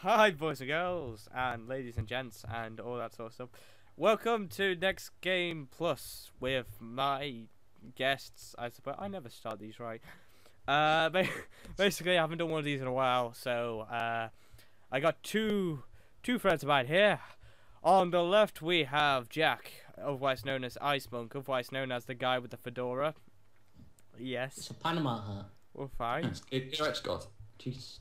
Hi, boys and girls, and ladies and gents, and all that sort of stuff. Welcome to Next Game Plus with my guests. I suppose I never start these right. Basically, I haven't done one of these in a while, so I got two friends of mine here. On the left, we have Jack, otherwise known as Ice Monk, otherwise known as the guy with the fedora. Yes. It's a Panama hat. We're fine. It's right, Scott. Jesus.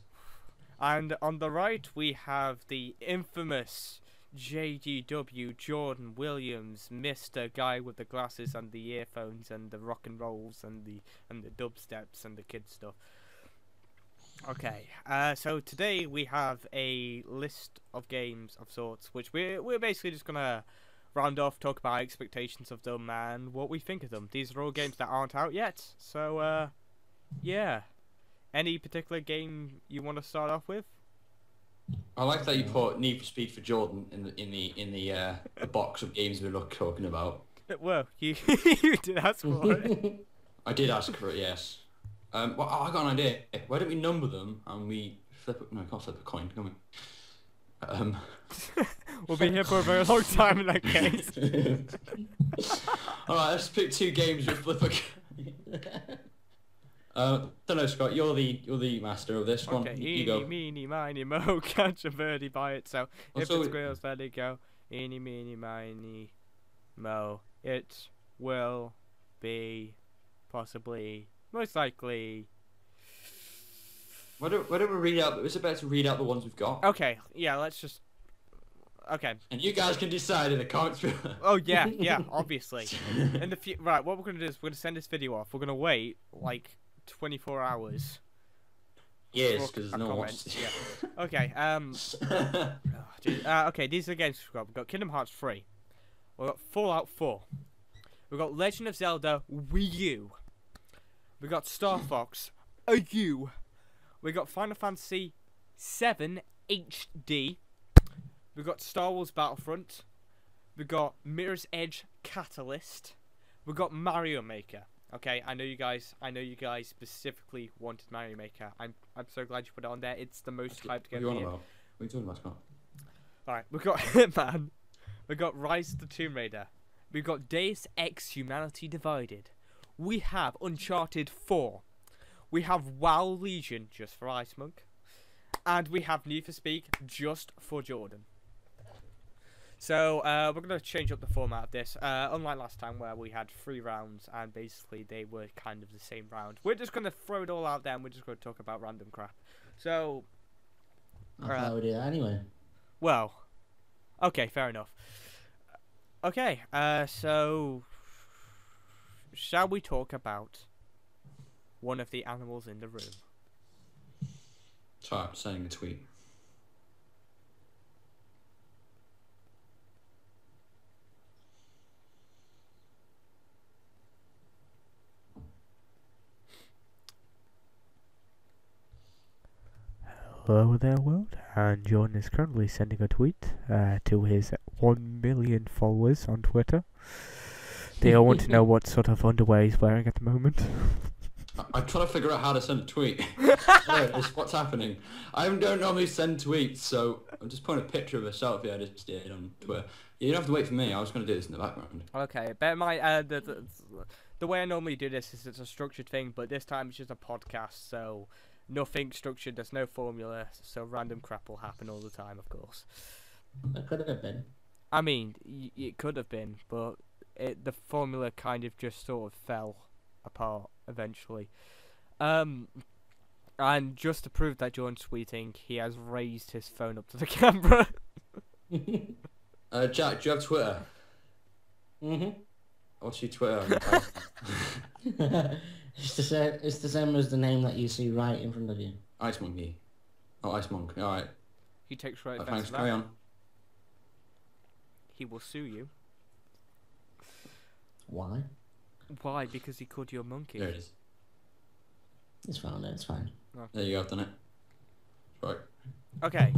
And on the right, we have the infamous JDW Jordan Williams, Mr. Guy with the glasses and the earphones and the rock and rolls and the dubsteps and the kid stuff. Okay, so today we have a list of games of sorts, which we're basically just gonna round off, talk about expectations of them and what we think of them. These are all games that aren't out yet, so yeah. Any particular game you want to start off with? I like that you put Need for Speed for Jordan in the box of games we're talking about. Well, you you did ask for it. I did ask for it, yes. Well, I got an idea. Why don't we number them and we flip it? No, I can't flip a coin, can we? We'll be here for a very long time in that case. All right, let's pick two games with flip a coin. Don't know, Scott. You're the master of this one. Okay, you go. eeny, meeny, miny, mo, catch a birdie by itself. If it squeals, let it go. Eeny, meeny, miny, mo. It will be, possibly, most likely. Why don't we read out? It's about to read out the ones we've got. Okay, yeah, let's just. Okay. And you guys can decide in the comments. Oh yeah, obviously. In the right, what we're gonna do is we're gonna send this video off. We're gonna wait like 24 hours. Yes, because no one wants to. Yeah. Okay. Okay, these are the games we've got. We've got Kingdom Hearts 3. We've got Fallout 4. We've got Legend of Zelda Wii U. We've got Star Fox U. We've got Final Fantasy 7 HD. We've got Star Wars Battlefront. We've got Mirror's Edge Catalyst. We've got Mario Maker. Okay, I know you guys specifically wanted Mario Maker. I'm so glad you put it on there. It's the most hyped game. What are you talking about, Scott? Alright, we've got Hitman. We've got Rise of the Tomb Raider. We've got Deus Ex Humanity Divided. We have Uncharted 4. We have WoW Legion, just for Ice Monk. And we have Need for Speed, just for Jordan. So, we're going to change up the format of this. Unlike last time where we had 3 rounds and basically they were kind of the same round. We're just going to throw it all out there and we're just going to talk about random crap. So... I thought we did that anyway. Well, okay, fair enough. Okay, so... Shall we talk about one of the animals in the room? Sorry, I'm sending a tweet. Hello there, world, and Jordan is currently sending a tweet to his 1 million followers on Twitter. They all want to know what sort of underwear he's wearing at the moment. I'm trying to figure out how to send a tweet. What's happening? I don't normally send tweets, so I'm just putting a picture of a selfie I just did on Twitter. You don't have to wait for me. I was going to do this in the background. Okay, bear in mind, the way I normally do this is it's a structured thing, but this time it's just a podcast, so... Nothing structured, there's no formula, so random crap will happen all the time, of course. It could have been. I mean, it could have been, but the formula kind of just sort of fell apart eventually. And just to prove that Jordan's tweeting, he has raised his phone up to the camera. Jack, do you have Twitter? What's your Twitter? It's the same as the name that you see right in front of you. IcemonkHD. Oh, Ice Monk. All right. He takes right offense thanks. to that. Carry on. He will sue you. Why? Why? Because he called you a monkey. There it is. It's fine. It's fine. Oh. There you go. I've done it. Right. Okay.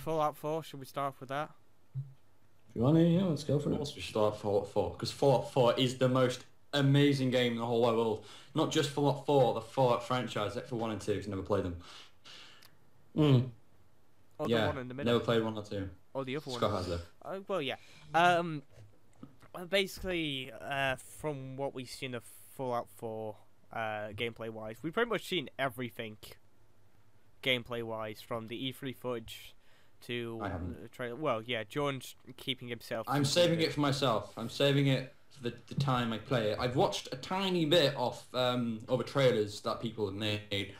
Fallout 4. Should we start off with that? If you want to, yeah, let's go for it. Let's just start Fallout 4 because Fallout 4 is the most amazing game in the whole wide world. Not just Fallout 4, the Fallout franchise, except for 1 and 2, because I never played them. Or the Yeah, one in the middle. never played 1 or 2. Or the other Scott one. has though. Well, yeah. Basically, from what we've seen of Fallout 4, gameplay-wise, we've pretty much seen everything gameplay-wise, from the E3 footage to I haven't. the trailer. Well, yeah, John's keeping himself. I'm saving it for myself. I'm saving it for the time I play it. I've watched a tiny bit of other trailers that people have made,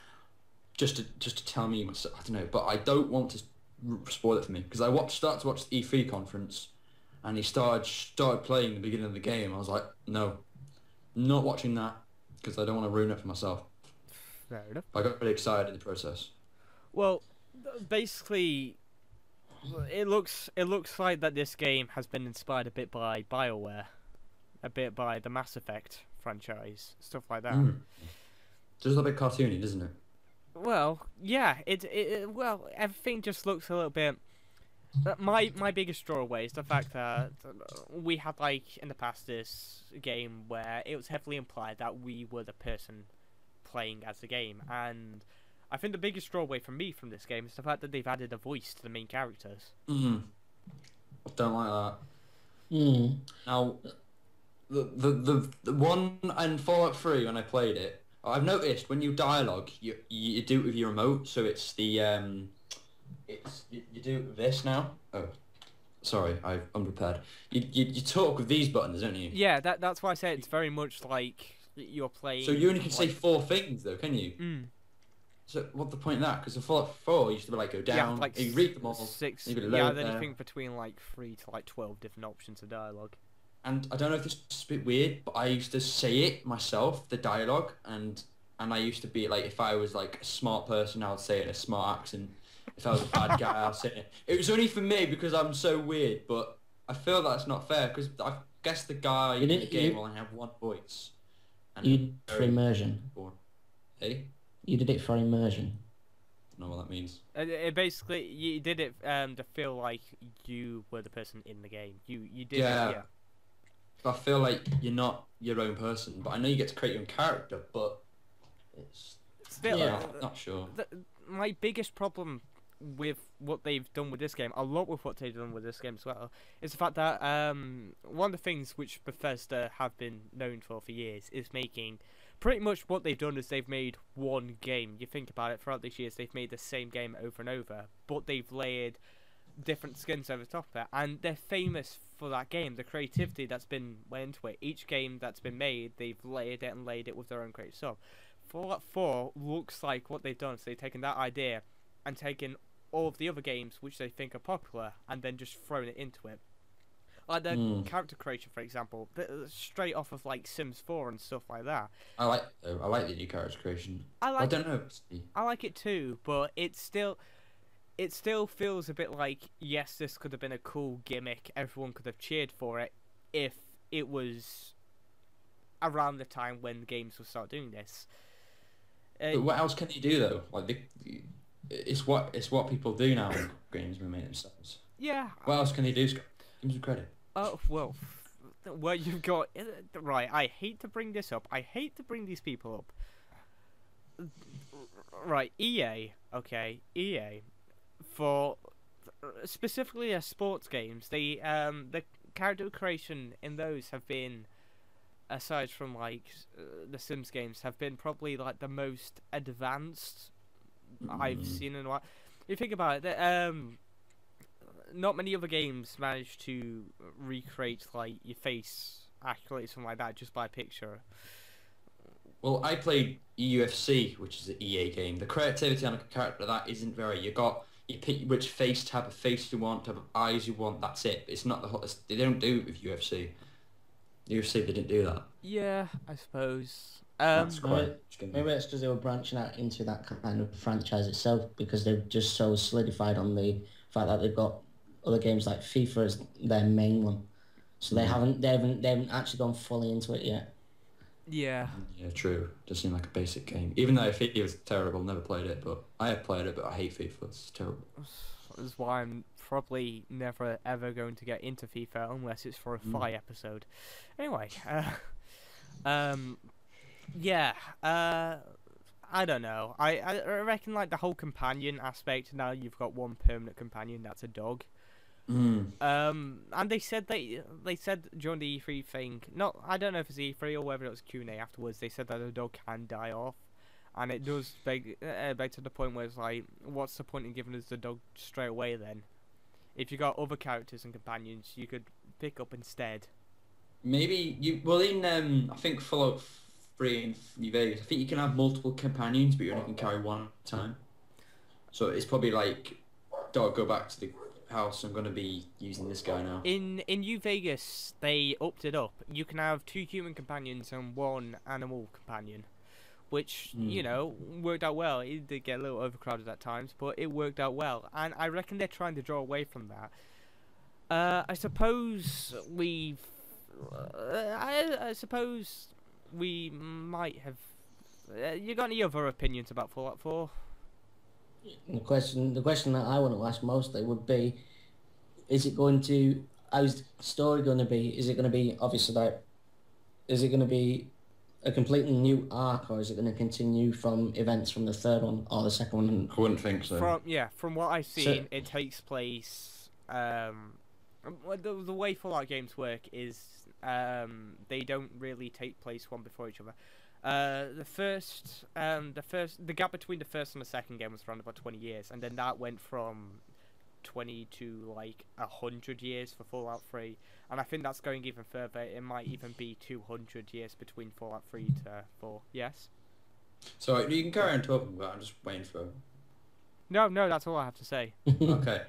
just to tell me myself. I don't know, but I don't want to spoil it for me because I started to watch the E3 conference, and he started playing the beginning of the game. I was like, no, not watching that because I don't want to ruin it for myself. Fair enough. I got really excited in the process. Well, basically, it looks like that this game has been inspired a bit by BioWare, a bit by the Mass Effect franchise, stuff like that. Just a bit cartoony, doesn't it? Well, yeah, well, everything just looks a little bit. My biggest drawaway is the fact that we had, like, in the past, this game where it was heavily implied that we were the person playing as the game, and I think the biggest drawaway for me from this game is the fact that they've added a voice to the main characters. Don't like that. Now, the one in Fallout 3 when I played it, I've noticed when you dialogue, you do it with your remote, so it's the you do it with this now. Oh, sorry, I'm unprepared. You talk with these buttons, don't you? Yeah, that's why I say it's very much like you're playing. So you only can say 4 things though, can you? So what's the point of that? Because in Fallout 4 you used to be like go down, like you read them all, 6. you could Yeah, load then you there. think between like 3 to like 12 different options of dialogue. And I don't know if this is a bit weird, but I used to say it myself, the dialogue, and I used to be like, if I was like a smart person, I would say it in a smart accent. If I was a bad guy, I'll say it. It was only for me because I'm so weird, but I feel that's not fair because I guess the guy in the game will only have one voice. And You did it for immersion. Hey? You did it for immersion. I don't know what that means. It basically, you did it to feel like you were the person in the game. You did Yeah. it, yeah. I feel like you're not your own person, but I know you get to create your own character, but it's Still, Yeah. not sure. My biggest problem with what they've done with this game, a lot with what they've done with this game as well, is the fact that one of the things which Bethesda have been known for years is making pretty much what they've done is they've made one game. You think about it, throughout these years they've made the same game over and over, but they've layered different skins over the top of it, and they're famous for that game, the creativity that's been went into it. Each game that's been made, they've layered it and laid it with their own creative stuff. Fallout 4 looks like what they've done, so they've taken that idea and taken all of the other games which they think are popular and then just thrown it into it. Like the character creation, for example, straight off of like Sims 4 and stuff like that. I like the new character creation. I don't know. I like it too, but it still feels a bit like, yes, this could have been a cool gimmick. Everyone could have cheered for it if it was around the time when games would start doing this. But what else can you do though? Like it's what people do now in games we make themselves. Yeah. What else can they do? Scott? Give them some credit. Oh well, you've got right. I hate to bring this up. I hate to bring these people up. Right, EA. Okay, EA. For specifically sports games, the character creation in those have been, aside from like the Sims games, have been probably like the most advanced I've seen in a while. You think about it, not many other games manage to recreate like your face accurately, something like that, just by picture. Well, I played UFC, which is an EA game. The creativity on a character that isn't very. You pick which type of face you want, type of eyes you want. That's it. It's not the hottest. They don't do it with UFC. UFC, they didn't do that. Yeah, I suppose. That's quite. Maybe it's because they were branching out into that kind of franchise itself, because they've just so solidified on the fact that they've got other games like FIFA as their main one, so they haven't actually gone fully into it yet. Yeah. Yeah, true. Just seemed like a basic game. Even though FIFA was terrible, never played it, but I have played it, but I hate FIFA. It's terrible. That's why I'm probably never ever going to get into FIFA unless it's for a Fi episode. Anyway, yeah. I don't know. I reckon like the whole companion aspect. Now you've got one permanent companion. That's a dog. Mm. And they said during the E3 thing. Not I don't know if it's E3 or whether it was Q&A afterwards. They said that a dog can die off, and it does beg to the point where it's like, what's the point in giving us the dog straight away then? If you got other characters and companions, you could pick up instead. Maybe you. Well, in I think Fallout 3 in New Vegas, I think you can have multiple companions, but you only can carry one at a time. So it's probably like, dog, go back to the house. I'm gonna be using this guy now. In New Vegas, they upped it up. You can have 2 human companions and 1 animal companion, which you know worked out well. It did get a little overcrowded at times, but it worked out well. And I reckon they're trying to draw away from that. I suppose I suppose we might have. You got any other opinions about Fallout 4? The question that I want to ask mostly would be, is it going to, how's the story going to be? Is it going to be, obviously, like, is it going to be a completely new arc, or is it going to continue from events from the third one or the second one? I wouldn't think so. From what I've seen, it takes place. The way Fallout games work is they don't really take place one before each other. The gap between the first and the second game was around about 20 years, and then that went from 20 to like 100 years for Fallout 3, and I think that's going even further. It might even be 200 years between Fallout 3 to 4. Yes. So you can carry on talking about. I'm just waiting for. No, that's all I have to say. Okay.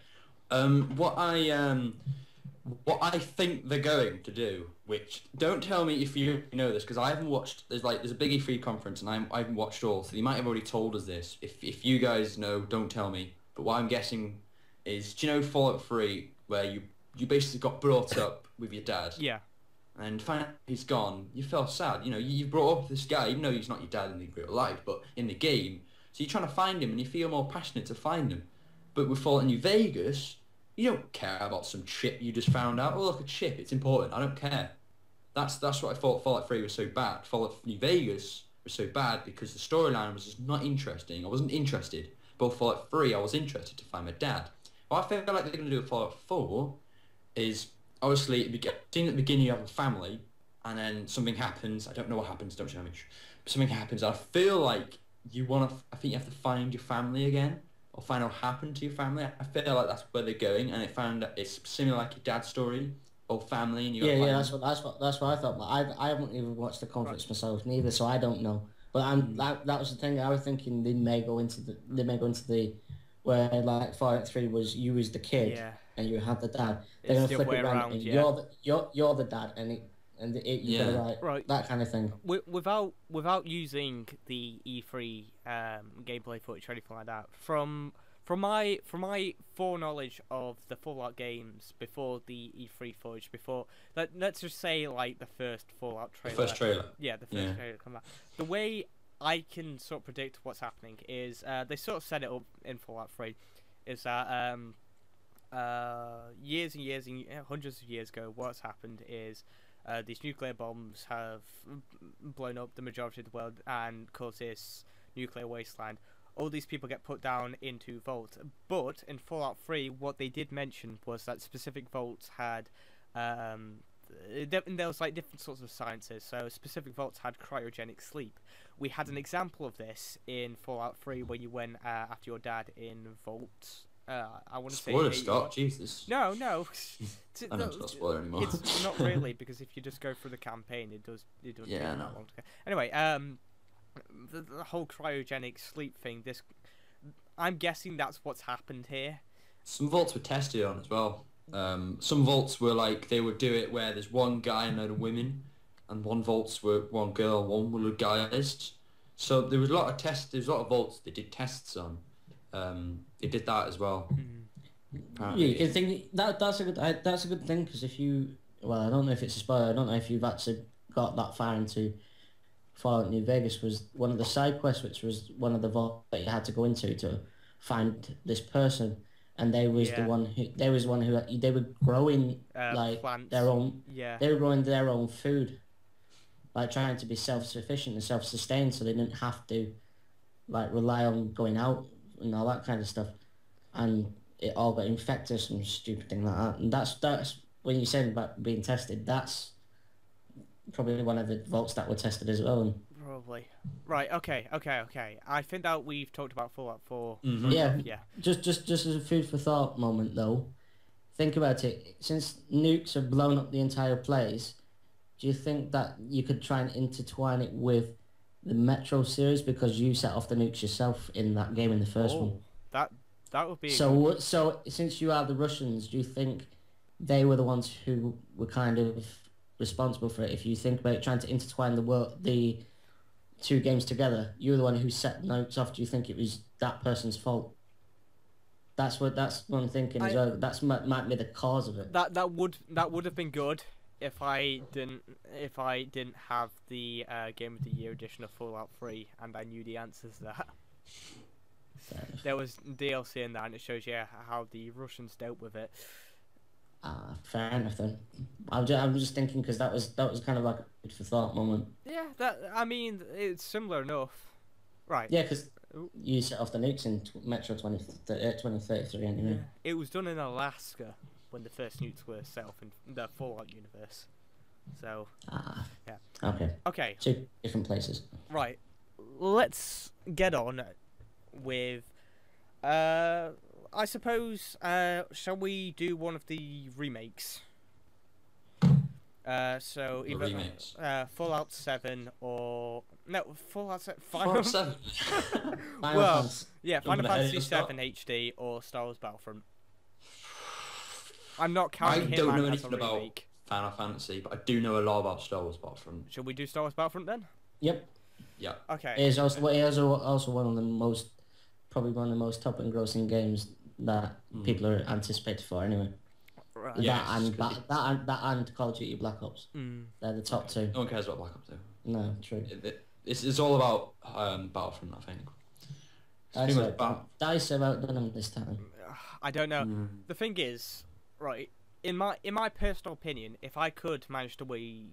What I think they're going to do, which don't tell me if you know this, because I haven't watched. There's a big E3 conference, and I haven't watched all, so you might have already told us this. If you guys know, don't tell me. But what I'm guessing is, do you know Fallout 3, where you basically got brought up with your dad? Yeah. And find out he's gone, you feel sad. You know, you brought up this guy, even though he's not your dad in the real life, but in the game. So you're trying to find him, and you feel more passionate to find him. But with Fallout New Vegas, you don't care about some chip you just found out. Oh, look, a chip, it's important. I don't care. That's what I thought Fallout 3 was so bad. Fallout New Vegas was so bad because the storyline was just not interesting. I wasn't interested. But Fallout 3, I was interested to find my dad. What I feel like they're going to do with Fallout 4 is, obviously, at the beginning you have a family, and then something happens. I don't know what happens, don't show me. But something happens. I feel like I think you have to find your family again, or find out what happened to your family. I feel like that's where they're going, and it's similar like your dad's story, or family, and you. Yeah, that's what I thought. But I haven't even watched the conference myself neither, so I don't know. But that was the thing. I was thinking they may go into the where like Fallout 3 was you as the kid and you had the dad. They're gonna flip it around and you're the dad and you got right, that kind of thing. Without using the E3 gameplay footage or anything like that, from my foreknowledge of the Fallout games before the E3 footage, let's just say like the first Fallout trailer. The first trailer. Yeah, the first trailer come out. The way I can sort of predict what's happening is they sort of set it up in Fallout 3 is that years and years and hundreds of years ago, what's happened is these nuclear bombs have blown up the majority of the world and caused this nuclear wasteland. All these people get put down into vaults, but in Fallout 3 what they did mention was that specific vaults had there was like different sorts of sciences, so specific vaults had cryogenic sleep. We had an example of this in Fallout 3 when you went after your dad in Vault. I want to say. Spoiler, Scott. Jesus. No. I know it's not spoiler anymore. It's not really, because if you just go through the campaign, it does. Yeah, take no. that long to go. Anyway, the whole cryogenic sleep thing. I'm guessing that's what's happened here. Some vaults were tested on as well. Some vaults were like they would do it where there's one guy and no women, and one vaults were one girl, one were guys. So there was a lot of tests. There was a lot of vaults they did tests on. They did that as well. Yeah, you can think that's a good thing, because if you, well, I don't know if it's a spoiler. I don't know if you've actually got that far into Fallout New Vegas. Was one of the side quests, which was one of the vaults that you had to go into to find this person. And they was the one who they were growing like plants. their own. Yeah. They were growing their own food, like trying to be self-sufficient and self-sustained, so they didn't have to like rely on going out and all that kind of stuff, and it all got infected or some stupid thing like that. And that's when you said about being tested. That's probably one of the vaults that were tested as well. And Probably. Right. Okay. I think that we've talked about Fallout 4. yeah, Yeah. just as a food for thought moment though, think about it. Since nukes have blown up the entire place, do you think that you could try and intertwine it with the Metro series because you set off the nukes yourself in that game in the first one? That would be. So since you are the Russians, do you think they were the ones who were kind of responsible for it? If you think about trying to intertwine the two games together, you were the one who set the nukes off. Do you think it was that person's fault? That's what I'm thinking as well. That's might be the cause of it. That would have been good if I didn't have the Game of the Year edition of Fallout 3 and I knew the answers to that. There was DLC in that, and it shows you how the Russians dealt with it. Fair enough then. I'm just thinking because that was kind of like a food for thought moment. Yeah, it's similar enough, right? Yeah, because you set off the nukes in Metro 2033 anyway. Yeah. It was done in Alaska when the first nukes were set off in the Fallout universe. So yeah. Okay. Two different places. Right. Let's get on with I suppose shall we do one of the remakes? So either remakes. Fallout 7 or no Fallout 7 Fallout 7. Well, yeah, Final Fantasy 7 HD or Star Wars Battlefront. I'm not counting I don't know Hitman as a anything about remake. Final Fantasy, but I do know a lot about Star Wars Battlefront. Should we do Star Wars Battlefront then? Yep. Yeah. Okay. It is also one of the most top engrossing games that people are anticipated for anyway. Right. Yes, That and Call of Duty Black Ops. They're the top two. No one cares about Black Ops though. No, true. It's all about Battlefront, I think. DICE about done this time. I don't know. The thing is, right, in my personal opinion, if I could manage the way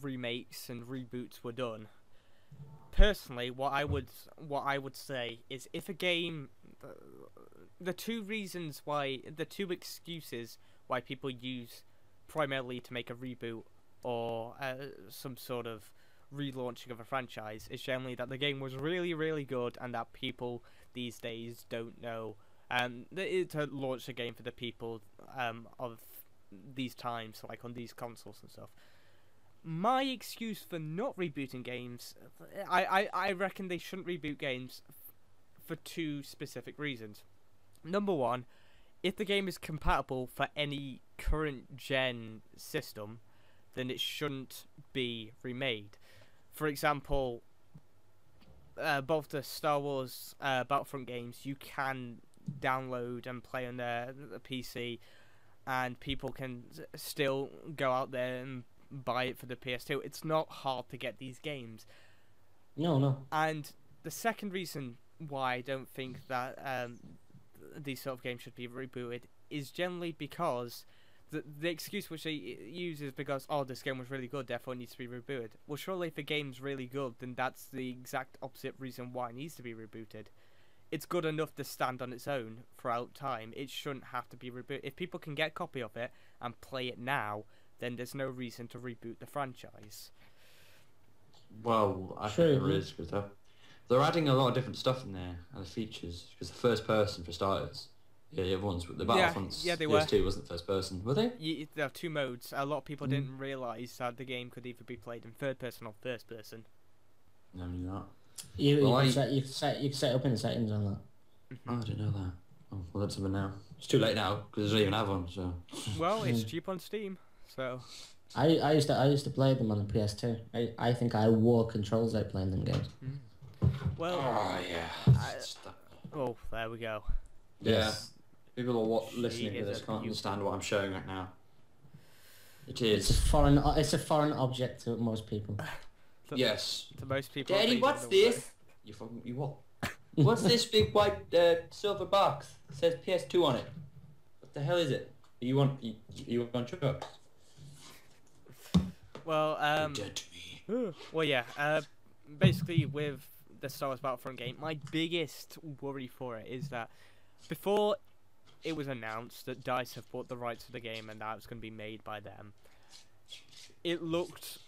remakes and reboots were done, personally, what I would say is if a game, the two excuses why people use primarily to make a reboot or some sort of relaunching of a franchise is generally that the game was really, really good and that people these days don't know to launch a game for the people of these times, like on these consoles and stuff. My excuse for not rebooting games, I reckon they shouldn't reboot games for two specific reasons. Number one, if the game is compatible for any current gen system, then it shouldn't be remade. For example, both the Star Wars Battlefront games you can download and play on the PC, and people can still go out there and buy it for the PS2. It's not hard to get these games. No. And the second reason why I don't think that these sort of games should be rebooted is generally because the excuse which they use is because, oh, this game was really good, therefore it needs to be rebooted. Well, surely if a game's really good, then that's the exact opposite reason why it needs to be rebooted. It's good enough to stand on its own throughout time. It shouldn't have to be rebooted. If people can get a copy of it and play it now, then there's no reason to reboot the franchise. Well, I think there is, because they're adding a lot of different stuff in there and the features. Because the first person, for starters, the other ones, the Battlefronts, they PS2 wasn't first person, were they? There are two modes. A lot of people didn't realise that the game could either be played in third person or first person. No, I knew that. You can set up in the settings on that. Oh, I didn't know that. Oh, well, that's something now. It's too late now because I don't even have one. So. Well, it's cheap on Steam, so. I used to play them on the PS2. I think I wore controls out playing them games. Well. Oh yeah. Oh, there we go. Yeah. Yes. People are listening to this can't understand what I'm showing right now. It is. It's a foreign object to most people. Yes. To most people. Daddy, what's this? You what? What's this big white silver box? It says PS2 on it. What the hell is it? You want trucks? Well, You're dead to me. well, yeah. basically with the Star Wars Battlefront game, my biggest worry for it is that before it was announced that DICE have bought the rights to the game and that it's going to be made by them, it looked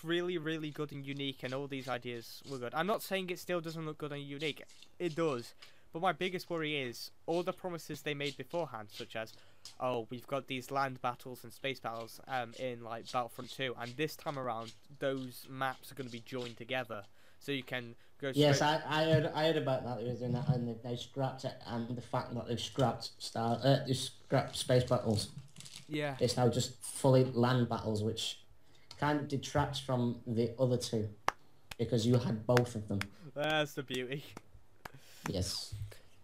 really, really good and unique, and all these ideas were good. I'm not saying it still doesn't look good and unique. It does. But my biggest worry is all the promises they made beforehand, such as, oh, we've got these land battles and space battles in like Battlefront 2, and this time around those maps are going to be joined together, so you can go. Yes, I heard about that. And they scrapped it, and the fact that they've scrapped space battles. Yeah. It's now just fully land battles, which kind of detracts from the other two, because you had both of them. That's the beauty. Yes.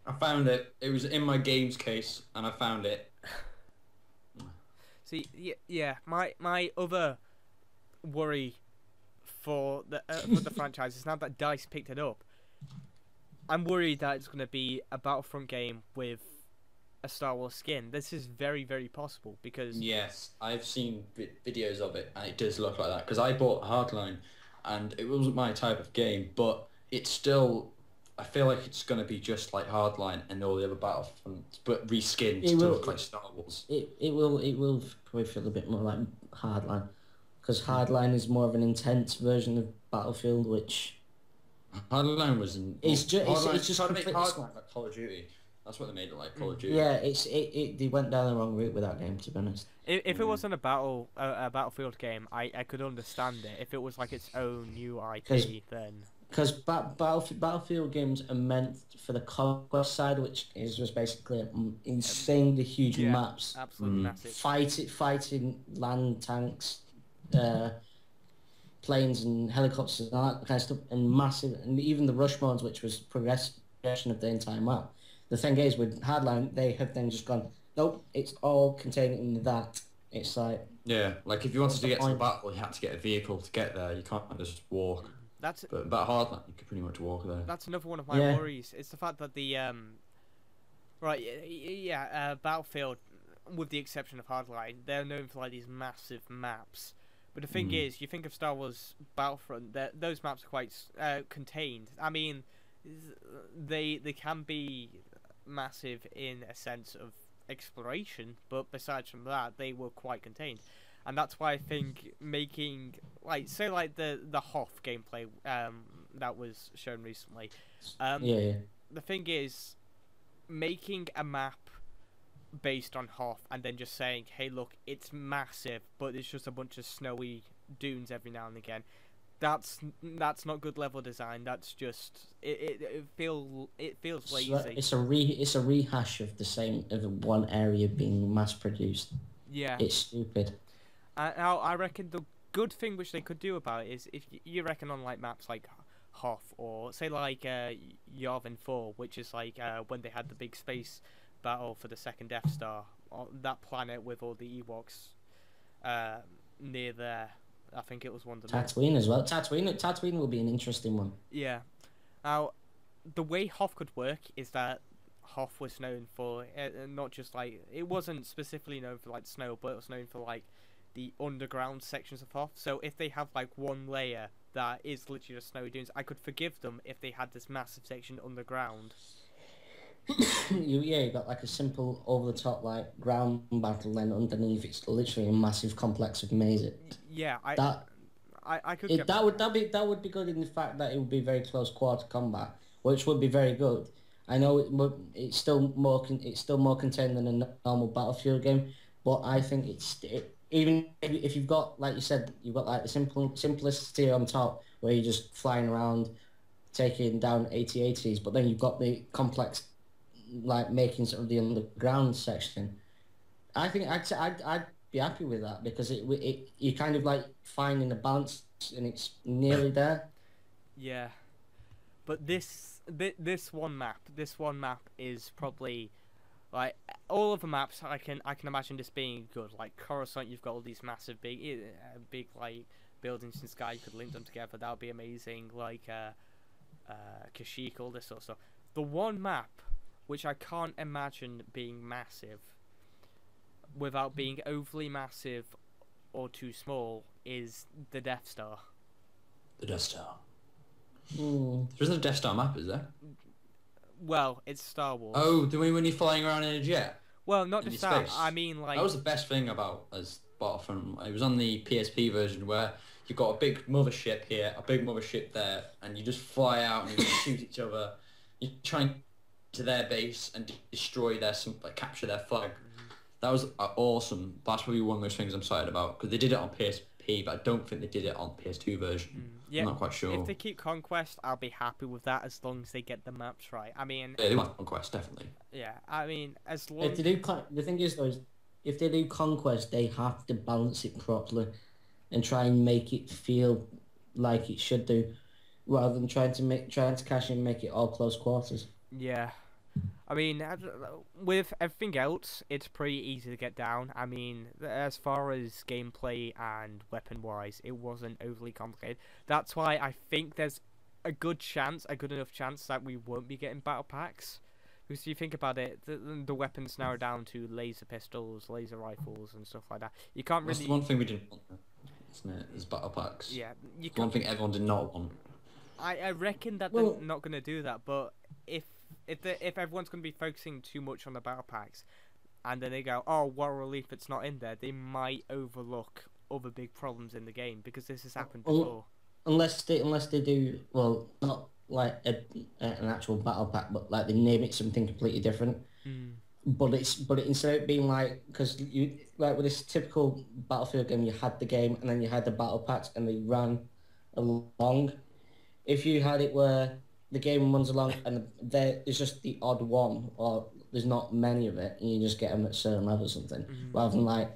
I found it. It was in my games case, and I found it. See, yeah. My other worry for the franchise is now that DICE picked it up. I'm worried that it's going to be a Battlefront game with a Star Wars skin. This is very, very possible because Yes, I've seen videos of it, and it does look like that. Because I bought Hardline, and it wasn't my type of game, but it's still. I feel like it's going to be just like Hardline and all the other Battlefronts, but reskinned to look like Star Wars. It will probably feel a bit more like Hardline, because Hardline is more of an intense version of Battlefield, which Hardline was in. It's just trying to make Hardline like Call of Duty. That's what they made it like, Call of Duty. Yeah, they went down the wrong route with that game, to be honest. If it wasn't a Battlefield game, I could understand it. If it was like its own new IP, then. Because Battlefield games are meant for the conquest side, which is just basically insanely huge maps. Absolutely massive. Fighting land tanks, planes and helicopters and all that kind of stuff, and massive, and even the rush modes, which was progression of the entire map. The thing is, with Hardline, they have then just gone, nope, it's all contained in that. It's like... Yeah, like if you wanted to get to the battle, you had to get a vehicle to get there. You can't just walk. But Hardline, you could pretty much walk there. That's another one of my worries. It's the fact that the Battlefield, with the exception of Hardline, they're known for like these massive maps. But the thing is, you think of Star Wars Battlefront, those maps are quite contained. I mean, they can be massive in a sense of exploration, but besides from that, they were quite contained. And that's why I think making, like, say, like the Hoth gameplay that was shown recently. The thing is, making a map based on Hoth and then just saying, hey, look, it's massive, but it's just a bunch of snowy dunes every now and again. That's not good level design. That's just it feels lazy. It's a rehash of the same of one area being mass produced. Yeah, it's stupid. Now I reckon the good thing which they could do about it is if you reckon on like maps like Hoth or say like Yavin 4, which is like when they had the big space battle for the second Death Star on that planet with all the Ewoks near there. I think it was one of the Tatooine as well. Tatooine will be an interesting one. Yeah. Now, the way Hoth could work is that Hoth was known for not just like it wasn't specifically known for like snow, but it was known for like the underground sections of Hoth. So if they have like one layer that is literally just snowy dunes, I could forgive them if they had this massive section underground. You got like a simple over the top like ground battle, then underneath it's literally a massive complex of mazes. Yeah, I could. That would be good in the fact that it would be very close quarter combat, which would be very good. I know it's still more contained than a normal Battlefield game, but I think even if you've got, like you said, you've got like the simplicity on top where you're just flying around taking down AT-ATs, but then you've got the complex like makings of the underground section. I think I'd be happy with that because you kind of like finding a balance and it's nearly there. Yeah, but this one map is probably like all of the maps. I can imagine this being good. Like Coruscant, you've got all these massive big like buildings in the sky. You could link them together. That would be amazing. Like Kashyyyk, all this sort of stuff. The one map which I can't imagine being massive without being overly massive or too small is the Death Star. The Death Star. Hmm. There isn't a Death Star map, is there? Well, it's Star Wars. Oh, do we when you're flying around in a jet? Well, not in just your that. space? I mean, like... That was the best thing about as Battlefront. It was on the PSP version where you've got a big mothership here, a big mothership there, and you just fly out and you shoot each other. You're trying to their base and destroy their, like, capture their flag. That was awesome. That's probably one of those things I'm excited about because they did it on PSP, but I don't think they did it on PS2 version. Yeah, I'm not quite sure. If they keep Conquest, I'll be happy with that as long as they get the maps right. I mean, Yeah, they want Conquest, definitely. yeah, I mean, as long If they do, the thing is though, if they do Conquest, they have to balance it properly and try and make it feel like it should do, rather than trying to cash in and make it all close quarters. yeah. I mean, with everything else, it's pretty easy to get down. I mean, as far as gameplay and weapon-wise, it wasn't overly complicated. That's why I think there's a good enough chance that we won't be getting battle packs. Because if you think about it, the weapons narrow down to laser pistols, laser rifles, and stuff like that. You can't really... That's the one thing we didn't want, isn't it? Is battle packs. Yeah, you One thing everyone did not want. I reckon that Well- they're not going to do that, but if everyone's going to be focusing too much on the battle packs, and then they go, oh, what a relief it's not in there, they might overlook other big problems in the game, because this has happened before. Unless they do, well, not like an actual battle pack, but like they name it something completely different. But instead of it being like, because you like with this typical Battlefield game, you had the game and then you had the battle packs and they ran along. If you had it where the game runs along and there's just the odd one, or there's not many of it, and you just get them at certain levels or something, rather than like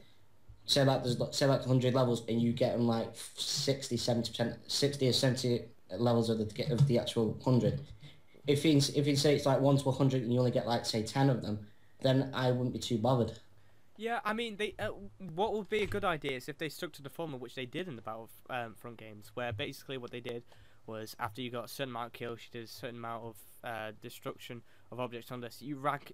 say like 100 levels and you get them like 60 or 70 levels of the actual 100. If you say it's like 1 to 100 and you only get like say 10 of them, then I wouldn't be too bothered. Yeah, I mean, they what would be a good idea is if they stuck to the formula, which they did in the Battlefront games, where basically what they did was after you got a certain amount of kills, you did a certain amount of destruction of objects on this. You rack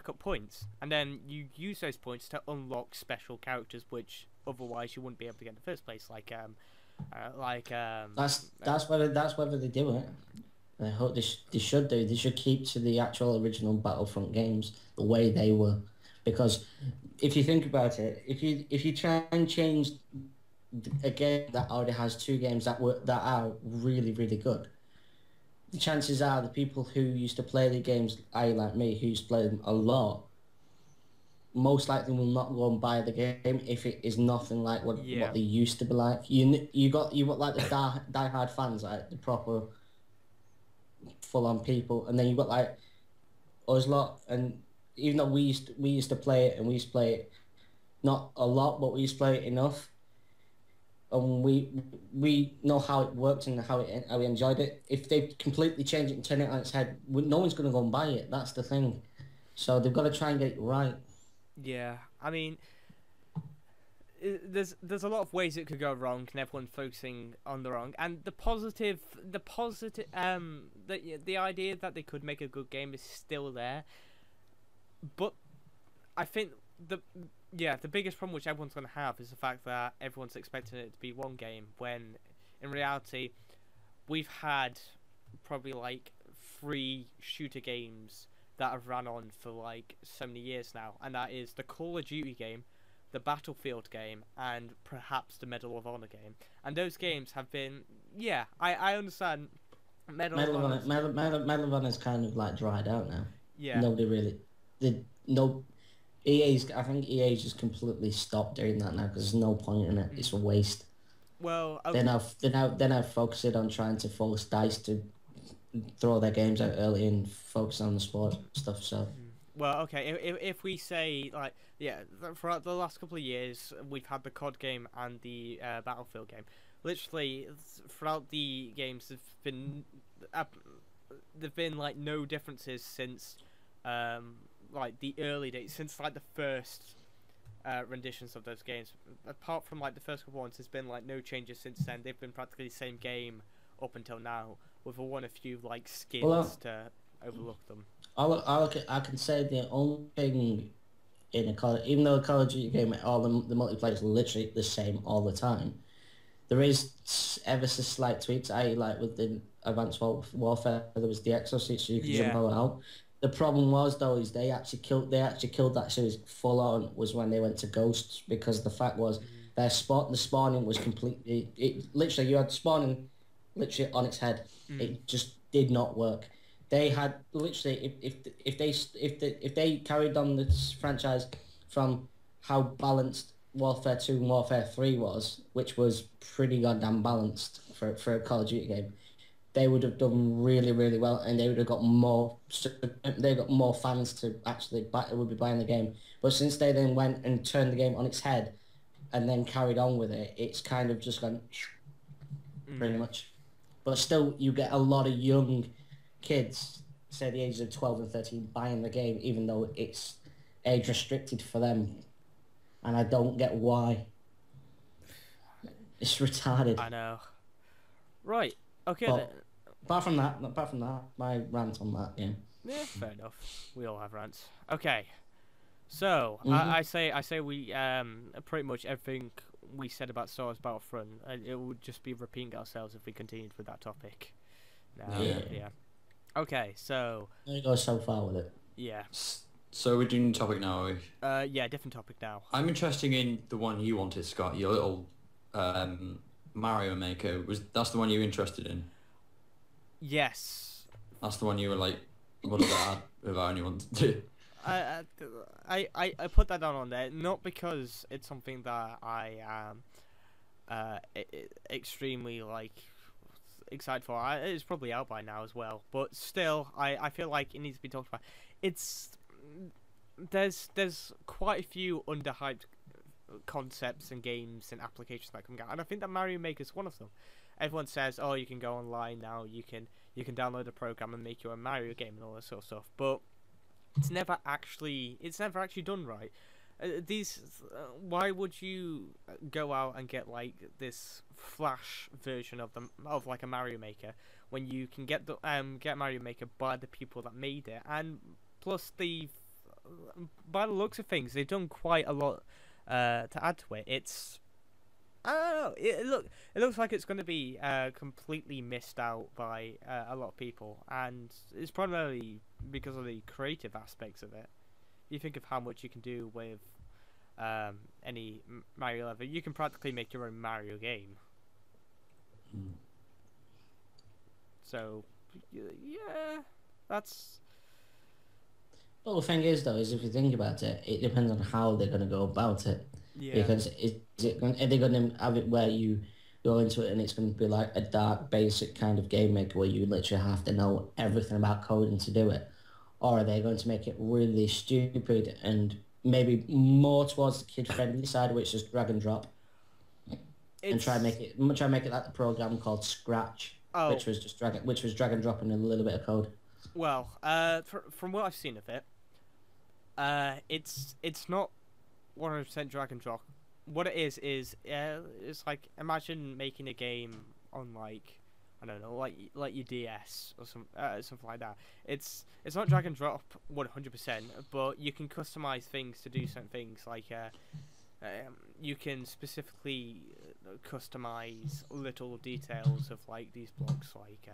up points, and then you use those points to unlock special characters, which otherwise you wouldn't be able to get in the first place. That's whether they do it. I hope they should do. They should keep to the actual original Battlefront games the way they were, because if you think about it, if you try and change a game that already has two games that are really really good, the chances are the people who used to play the games, like me, who used to play them a lot, most likely will not go and buy the game if it is nothing like what they used to be like. You got like the die-hard fans, like the proper full-on people, and then you've got like us lot, and even though we used to play it, and we used to play it not a lot, but we used to play it enough, and we know how it worked and how we enjoyed it. If they completely change it and turn it on its head, no one's going to go and buy it. That's the thing. So they've got to try and get it right. Yeah, I mean, there's a lot of ways it could go wrong, and everyone's focusing on the wrong. And the idea that they could make a good game is still there. But I think the biggest problem which everyone's going to have is the fact that everyone's expecting it to be one game, when in reality we've had probably like 3 shooter games that have run on for like so many years now, and that is the Call of Duty game, the Battlefield game, and perhaps the Medal of Honor game. And those games have been, I understand. Medal of Honor's kind of like dried out now. Yeah. Nobody really, I think EA's just completely stopped doing that now because there's no point in it. It's a waste. Well, they're now focusing on trying to force DICE to throw their games out early and focus on the sport stuff. So. Well, okay. If we say like throughout the last couple of years, we've had the COD game and the Battlefield game. Literally, throughout the games, there've been like no differences since like the early days, since like the first renditions of those games. Apart from like the first couple ones, there's been like no changes since then. They've been practically the same game up until now, with a few like skins to overlook them. I can say the only thing in a Call, even though a Call of Duty game, all the multiplayer is literally the same all the time. There is ever so slight tweaks. I like with the Advanced Warfare, there was the exosuit so you could jump out and out. The problem was though is they actually killed that series full on was when they went to Ghosts, because the fact was the spawning was completely literally you had spawning literally on its head. It just did not work. They had literally if they carried on this franchise from how balanced Warfare 2 and Warfare 3 was, which was pretty goddamn balanced for a Call of Duty game, they would have done really, really well, and they would have got more. They got more fans to actually would be buying the game. But since they then went and turned the game on its head, and then carried on with it, it's kind of just gone pretty much. But still, you get a lot of young kids, say the ages of 12 and 13, buying the game, even though it's age restricted for them. And I don't get why. It's retarded. I know. Right. Okay But then. Apart from that, my rant on that game. Yeah, fair enough. We all have rants. Okay. So I say we pretty much everything we said about Star Wars Battlefront, it would just be repeating ourselves if we continued with that topic. No, yeah. Okay, so. You go so far with it. Yeah. So we're doing a topic now, are we? Yeah, different topic now. I'm interested in the one you wanted, Scott. Your little Mario Maker. That's the one you were interested in? Yes. That's the one you were like, what does that add without anyone to do? I put that down on there not because it's something that I am extremely like excited for. It's probably out by now as well, but still, I feel like it needs to be talked about. There's quite a few underhyped concepts and games and applications that come out, and I think that Mario Maker is one of them. Everyone says, "Oh, you can go online now. You can download a program and make your own Mario game and all that sort of stuff." But it's never actually done right. Why would you go out and get like this Flash version of like a Mario Maker when you can get Mario Maker by the people that made it? And plus, by the looks of things, they've done quite a lot to add to it. It's I don't know. It looks like it's going to be completely missed out by a lot of people, and it's primarily because of the creative aspects of it. You think of how much you can do with any Mario level. You can practically make your own Mario game. So, yeah, that's. Well, the thing is, though, is if you think about it, it depends on how they're going to go about it. Yeah. Because are they going to have it where you go into it and it's going to be like a dark, basic kind of game maker where you literally have to know everything about coding to do it? Or are they going to make it really stupid and maybe more towards the kid-friendly side, which is drag and drop? And try and make it like the program called Scratch, which was drag and drop and a little bit of code. Well, from what I've seen of it, it's not 100% drag and drop. What it is it's like, imagine making a game on like, I don't know, like your DS or something like that. It's not drag and drop 100%, but you can customize things to do certain things. Like you can specifically customize little details of like these blocks. Like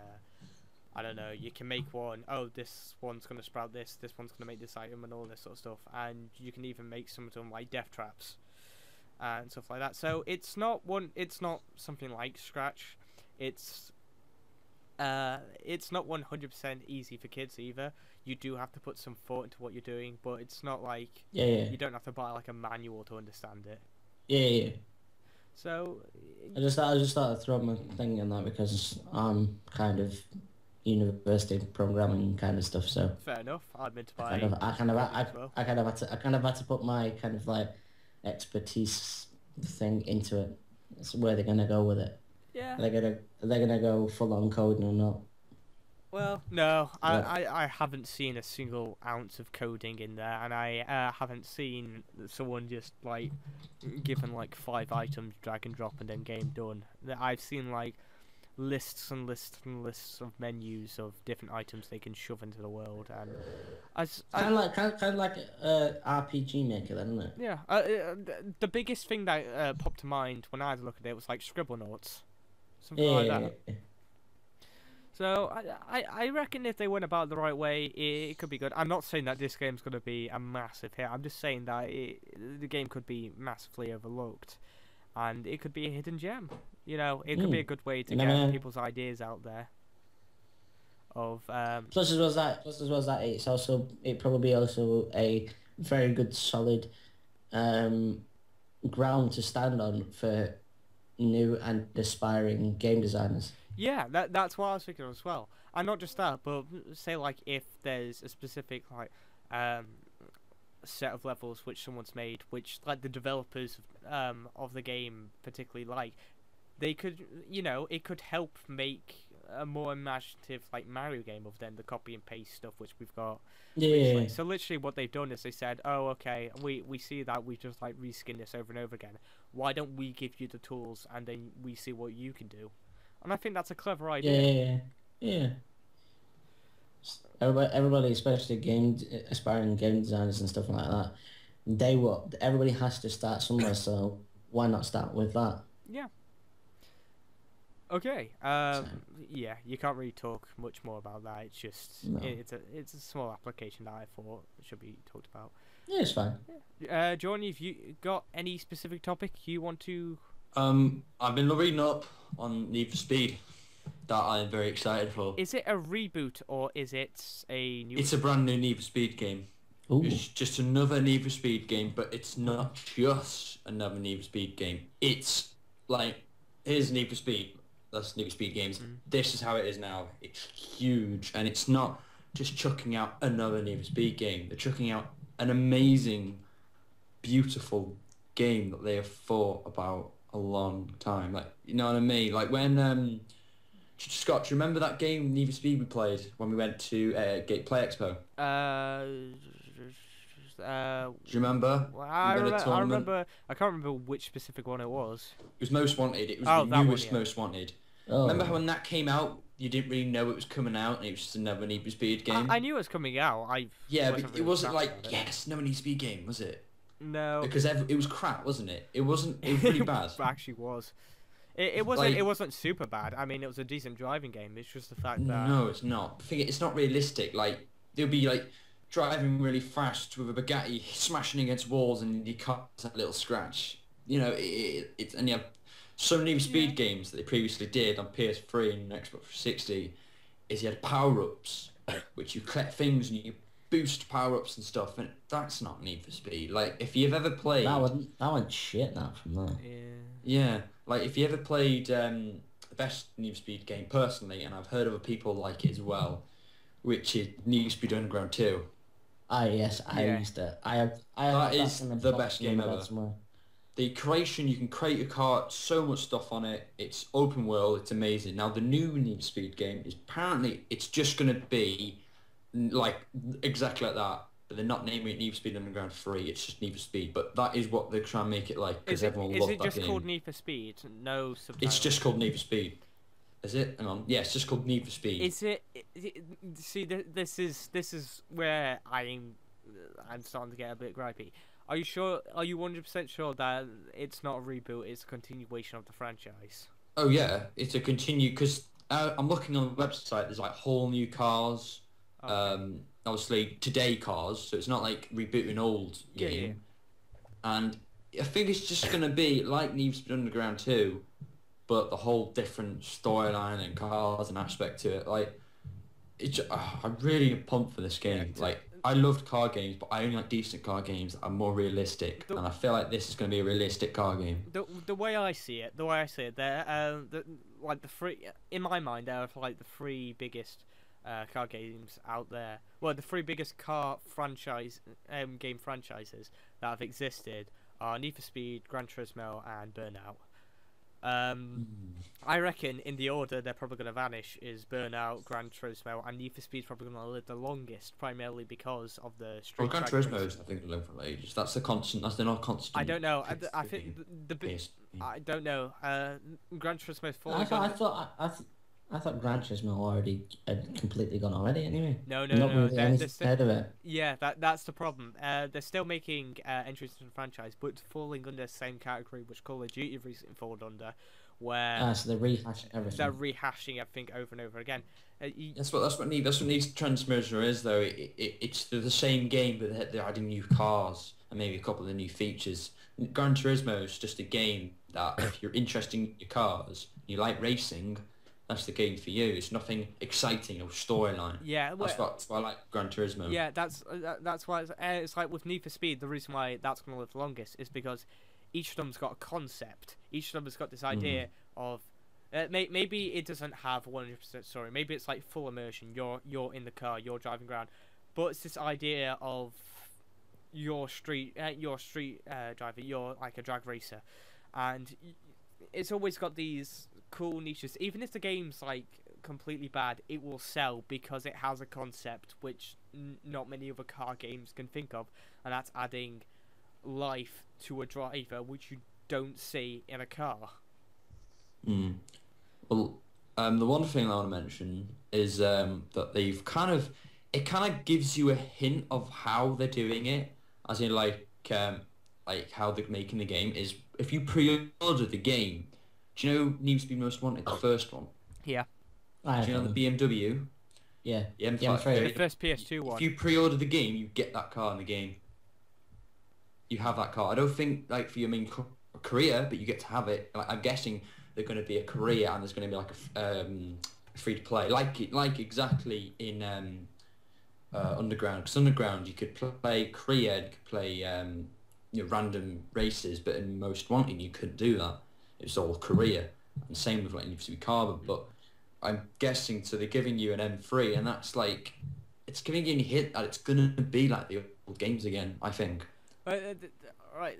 I don't know, you can make one. Oh, this one's gonna sprout this. This one's gonna make this item and all this sort of stuff. And you can even make some of them like death traps and stuff like that. So it's not something like Scratch. It's not 100% easy for kids either. You do have to put some thought into what you're doing, but it's not like you don't have to buy like a manual to understand it. Yeah. So I just thought I'd throw my thing in that because I'm kind of university programming kind of stuff. So fair enough. I admit to buy. I kind of had to put my kind of like expertise thing into it. It's where they're gonna go with it. Yeah. Are they gonna go full on coding or not? Well, no, I haven't seen a single ounce of coding in there, and I haven't seen someone just like given like 5 items, drag and drop, and then game done. I've seen like lists and lists and lists of menus of different items they can shove into the world, and Kind of like RPG Maker, then, isn't it? yeah, the biggest thing that popped to mind when I had a look at it was like Scribblenauts, something like that. Yeah. So I reckon if they went about it the right way, it could be good. I'm not saying that this game's going to be a massive hit. I'm just saying that the game could be massively overlooked, and it could be a hidden gem. You know, it could be a good way to get people's ideas out there. Plus as well as that, it probably also a very good solid ground to stand on for new and aspiring game designers. Yeah, that's what I was thinking as well. And not just that, but say like if there's a specific like set of levels which someone's made, which like the developers of the game particularly like, they could, you know, it could help make a more imaginative like Mario game of then the copy and paste stuff which we've got. Yeah. So literally what they've done is they said, oh okay, we see that we just like reskin this over and over again. Why don't we give you the tools and then we see what you can do? And I think that's a clever idea. Yeah. Everybody, especially aspiring game designers and stuff like that, everybody has to start somewhere. So why not start with that? Yeah. Okay. Yeah, you can't really talk much more about that. It's just it's a small application that I thought should be talked about. Yeah, it's fine. Yeah. Jordan, have you got any specific topic you want to? I've been reading up on Need for Speed that I'm very excited for. Is it a reboot or is it a new? It's a brand new Need for Speed game. Ooh. It's just another Need for Speed game, but it's not just another Need for Speed game. It's like, here's Need for Speed. That's Need for Speed games. This is how it is now. It's huge, and it's not just chucking out another Need for Speed game. They're chucking out an amazing, beautiful game that they have thought about a long time. Like, you know what I mean? Like when Scott, do you remember that game Need for Speed we played when we went to Play Expo? Do you remember? Well, I remember. I can't remember which specific one it was. It was Most Wanted. It was the newest Most Wanted. Oh. Remember how when that came out, you didn't really know it was coming out, and it was just another Need for Speed game? I knew it was coming out. But it wasn't like, yes, another Need for Speed game, was it? No. Because it was crap, wasn't it? It was pretty bad. It actually was. It wasn't. It wasn't super bad. I mean, it was a decent driving game. It's just the fact that. No, it's not. It's not realistic. Like, they'll be like driving really fast with a Bugatti, smashing against walls, and your car's a little scratch. You know, it's and you have some Need for Speed games that they previously did on PS3 and Xbox 360. Is you had power-ups, which you collect things and you boost power-ups and stuff, and that's not Need for Speed. Like, if you've ever played... That went shit, that, from that. Yeah. Like, if you ever played the best Need for Speed game, personally, and I've heard other people like it as well, which is Need for Speed Underground 2. Yes, I used it. That is the best game ever. The creation, you can create a car, so much stuff on it. It's open world, it's amazing. Now, the new Need for Speed game is apparently, it's just going to be like exactly like that, but they're not naming it Need for Speed Underground 3. It's just Need for Speed, but that is what they're trying to make it like, because everyone loves that game. Is it just called Need for Speed? No subtitles? It's just called Need for Speed. Is it? Hang on. Yeah, it's just called Need for Speed. Is it? See, this is where I'm starting to get a bit gripey. Are you sure? Are you 100% sure that it's not a reboot? It's a continuation of the franchise. Oh yeah, it's a continue, because I'm looking on the website. There's like whole new cars. Okay. Obviously today cars, so it's not like rebooting old game. Yeah. And I think it's just gonna be like Need for Speed Underground 2, but the whole different storyline and cars and aspect to it. Like, I'm really pumped for this game. Yeah, like, I loved car games, but I only like decent car games that are more realistic, and I feel like this is going to be a realistic car game. The way I see it, there, like the three, in my mind, there are like the three biggest car games out there. Well, the three biggest car game franchises that have existed are Need for Speed, Gran Turismo, and Burnout. I reckon in the order they're probably going to vanish is Burnout, Gran Turismo, and Need for Speed's probably going to live the longest, primarily because of the street. Gran Turismo is, I think, live for ages. That's the constant. That's the not constant. I don't know. I think I don't know. Gran Turismo's falling. I thought Gran Turismo already had completely gone already. Anyway. No. Really heard of it. Yeah, that's the problem. They're still making entries into the franchise, but it's falling under the same category which Call of Duty recently fallen under, where so they're rehashing everything. They're rehashing everything over and over again. That's what Needs Transmission is, though. It's the same game, but they're adding new cars and maybe a couple of the new features. Gran Turismo is just a game that if you're interested in your cars, you like racing, that's the game for you. It's nothing exciting or storyline. Yeah, that's why I like Gran Turismo. Yeah, that's why it's like with Need for Speed. The reason why that's going to live the longest is because each of them's got a concept. Each of them has got this idea of maybe it doesn't have a 100% story. Maybe it's like full immersion. You're in the car, you're driving around, but it's this idea of your street driver. You're like a drag racer, and it's always got these cool niches. Even if the game's like completely bad, it will sell because it has a concept which not many other car games can think of, and that's adding life to a driver which you don't see in a car. Well, the one thing I want to mention is that they've kind of gives you a hint of how they're doing it, as in like how they're making the game is if you pre-order the game. Do you know Need for Speed Most Wanted, the first one? Yeah. Do you know the BMW? Yeah. The M5. The first PS2 one. If you pre-order the game, you get that car in the game. You have that car. I don't think like for your main career, but you get to have it. Like, I'm guessing there's going to be a career and there's going to be like a free to play, like exactly in Underground. Because Underground you could play career, you could play random races, but in Most Wanted you couldn't do that. It was all career, and same with like Need for Speed Carbon. But I'm guessing so they're giving you an M3, and that's like it's giving you a hint that it's gonna be like the old games again. I think. Right.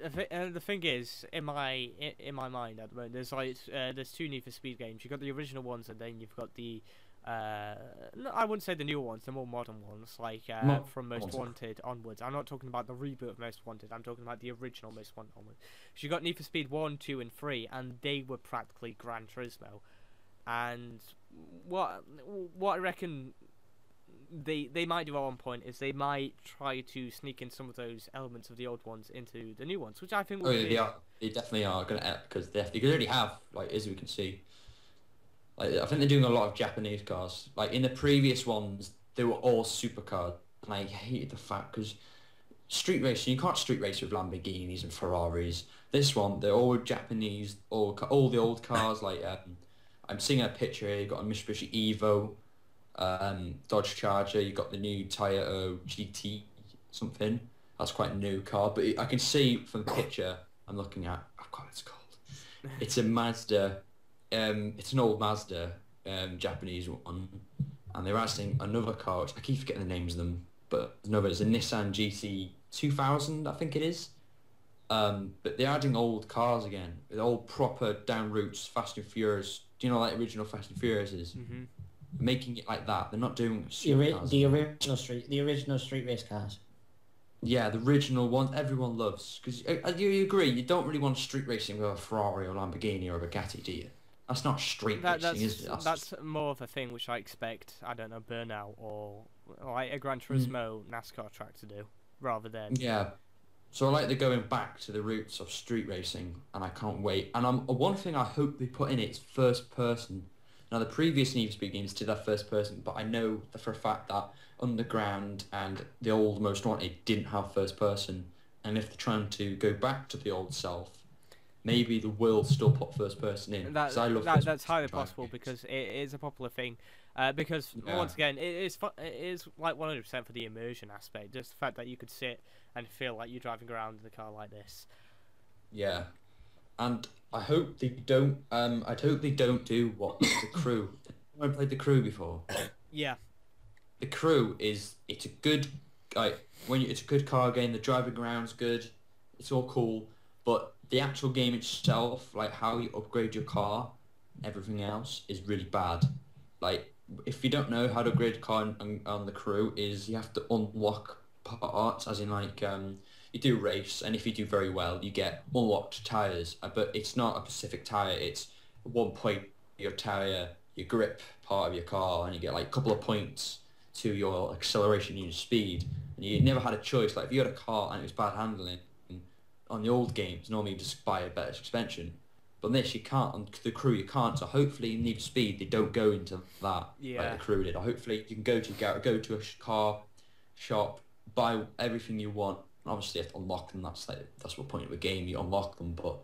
The thing is, in my mind at the moment, there's two Need for Speed games. You've got the original ones, and then you've got the no, I wouldn't say the newer ones, the more modern ones, like from Most Wanted onwards. I'm not talking about the reboot of Most Wanted. I'm talking about the original Most Wanted onwards. So you got Need for Speed 1, 2, and 3, and they were practically Gran Turismo. And what I reckon they might do at one point is they might try to sneak in some of those elements of the old ones into the new ones, which I think. They definitely are gonna because they already have, like as we can see. Like, I think they're doing a lot of Japanese cars. Like in the previous ones, they were all supercars, and I hated the fact because street racing, you can't street race with Lamborghinis and Ferraris. This one, they're all Japanese, all the old cars. Like I'm seeing a picture here. You got a Mitsubishi Evo, Dodge Charger. You got the new Toyota GT something. That's quite a new car, but I can see from the picture I'm looking at. Oh God, it's called. It's a Mazda. It's an old Mazda, Japanese one, and they're adding another car, which I keep forgetting the names of them, but it's a Nissan GT 2000, I think it is. But they're adding old cars again, the old proper down routes, Fast and Furious. Do you know like original Fast and Furious is? Mm-hmm. Making it like that. They're not doing the original street race cars. Yeah, the original one everyone loves. Because you agree, you don't really want street racing with a Ferrari or Lamborghini or a Bugatti, do you? That's not street racing, is it? That's more of a thing which I expect, I don't know, Burnout or like a Gran Turismo NASCAR track to do, rather than... Yeah. So I like they're going back to the roots of street racing, and I can't wait. And one thing I hope they put in it is first person. Now, the previous Need for Speed games did that first person, but I know for a fact that Underground and the old Most Wanted didn't have first person. And if they're trying to go back to the old self, maybe they will still put first person in. That's highly possible because it is a popular thing. Because once again, it is like 100% for the immersion aspect. Just the fact that you could sit and feel like you're driving around in a car like this. Yeah, and I hope they don't. I hope they don't do what the Crew. I've played the Crew before. Yeah. The Crew it's a good it's a good car game. The driving around's good. It's all cool, but the actual game itself, like how you upgrade your car, everything else is really bad. Like, if you don't know how to upgrade a car on the crew, is you have to unlock parts, as in like you do race, and if you do very well, you get unlocked tires. But it's not a specific tire. It's at one point your tire, your grip part of your car, and you get like a couple of points to your acceleration and your speed. And you never had a choice. Like if you had a car and it was bad handling, on the old games, normally you just buy a better suspension. But on this, you can't. On the crew, you can't. So hopefully, in Need for Speed, they don't go into that like the crew did. Or hopefully, you can go to a car shop, buy everything you want. Obviously, you have to unlock them. That's the point of a game. You unlock them, but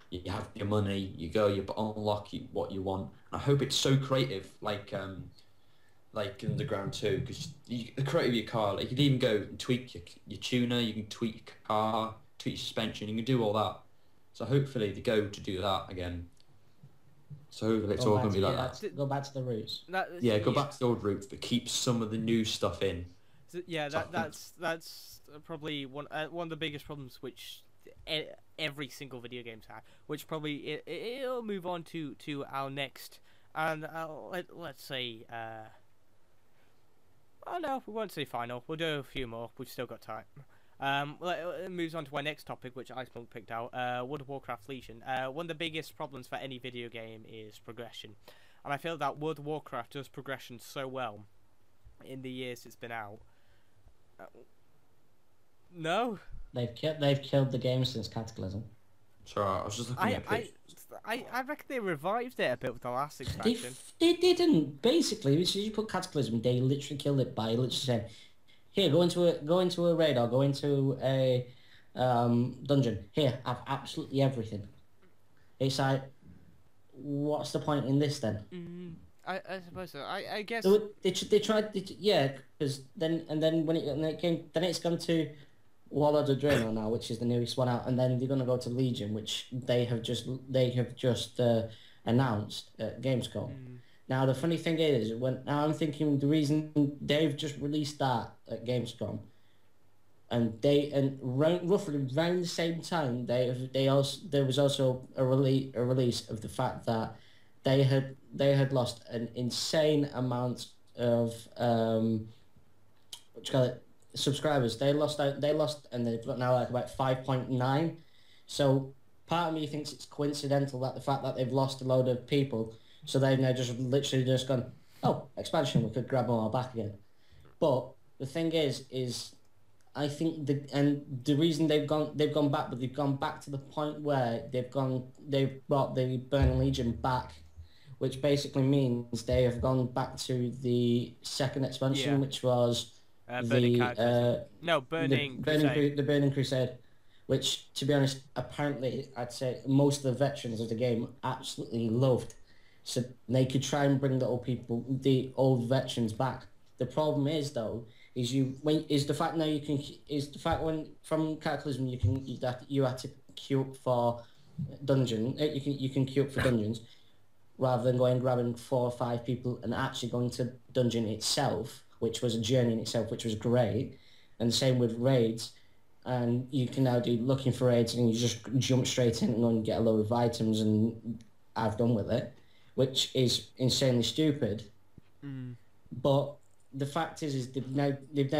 you have your money. You go, you unlock what you want. And I hope it's so creative, like Underground 2, because the creative of your car. Like you can even go and tweak your tuner. You can tweak your car, tweak your suspension. You can do all that. So hopefully they go to do that again. So hopefully it's all going to be like that. Go back to the roots. Go back to the old roots, but keep some of the new stuff in. So, that's probably one of the biggest problems which every single video game's had. Which probably it'll move on to our next, and let's say oh no, we won't say final. We'll do a few more. We've still got time. It moves on to our next topic, which Icemonk picked out, World of Warcraft Legion. One of the biggest problems for any video game is progression. And I feel that World of Warcraft does progression so well in the years it's been out. No? They've killed the game since Cataclysm. Sorry, I was just looking at pictures. I reckon they revived it a bit with the last expansion. They didn't. Basically, as soon as you put Cataclysm, they literally killed it by literally saying, here, go into a raid or go into a dungeon. Here, have absolutely everything. It's like, what's the point in this then? I suppose so. I guess so they tried, because then when it came, then it's gone to Warlord of Draenor now, which is the newest one out, and then they're gonna go to Legion, which they have just announced at Gamescom. Now the funny thing is, now I'm thinking the reason they've just released that at Gamescom, and roughly around the same time there was also a release of the fact that they had lost an insane amount of subscribers. They lost, and they've got now like about 5.9. So part of me thinks it's coincidental that the fact that they've lost a load of people. So they've now just literally just gone, oh, expansion, we could grab them all back again. But the thing is I think the reason they've gone back, but they've gone back to the point where they've brought the Burning Legion back, which basically means they have gone back to the second expansion, which was Burning Crusade. The Burning Crusade, which, to be honest, apparently I'd say most of the veterans of the game absolutely loved. So they could try and bring the old veterans back. The problem is though, the fact when from Cataclysm you had to queue up for dungeon. You can queue up for dungeons rather than going and grabbing 4 or 5 people and actually going to dungeon itself, which was a journey in itself, which was great. And the same with raids. And you can now do looking for raids and you just jump straight in and go and get a load of items and have done with it, which is insanely stupid. But the fact is they've now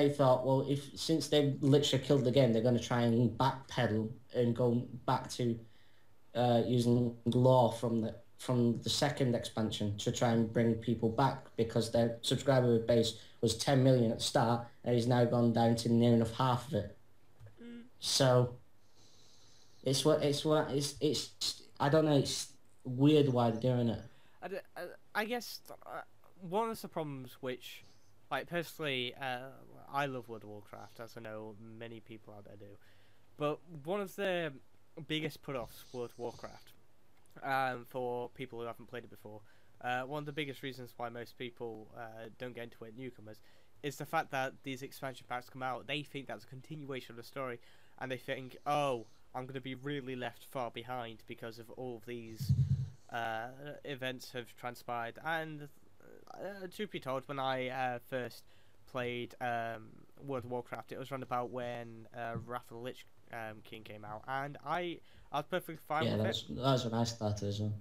thought, well, since they've literally killed the game, they're going to try and backpedal and go back to using lore from the second expansion to try and bring people back, because their subscriber base was 10 million at the start and he's now gone down to near enough half of it. So it's I don't know, it's weird why they're doing it. I guess one of the problems which, like, personally, I love World of Warcraft, as I know many people out there do, but one of the biggest put-offs World of Warcraft, for people who haven't played it before, one of the biggest reasons why most people don't get into it, newcomers, is the fact that these expansion packs come out, they think that's a continuation of the story, and they think, oh, I'm going to be really left far behind because of all of these events have transpired. And truth be told, when I first played World of Warcraft. It was around about when Wrath of the Lich King came out, and I was perfectly fine with it. That was when I started as well.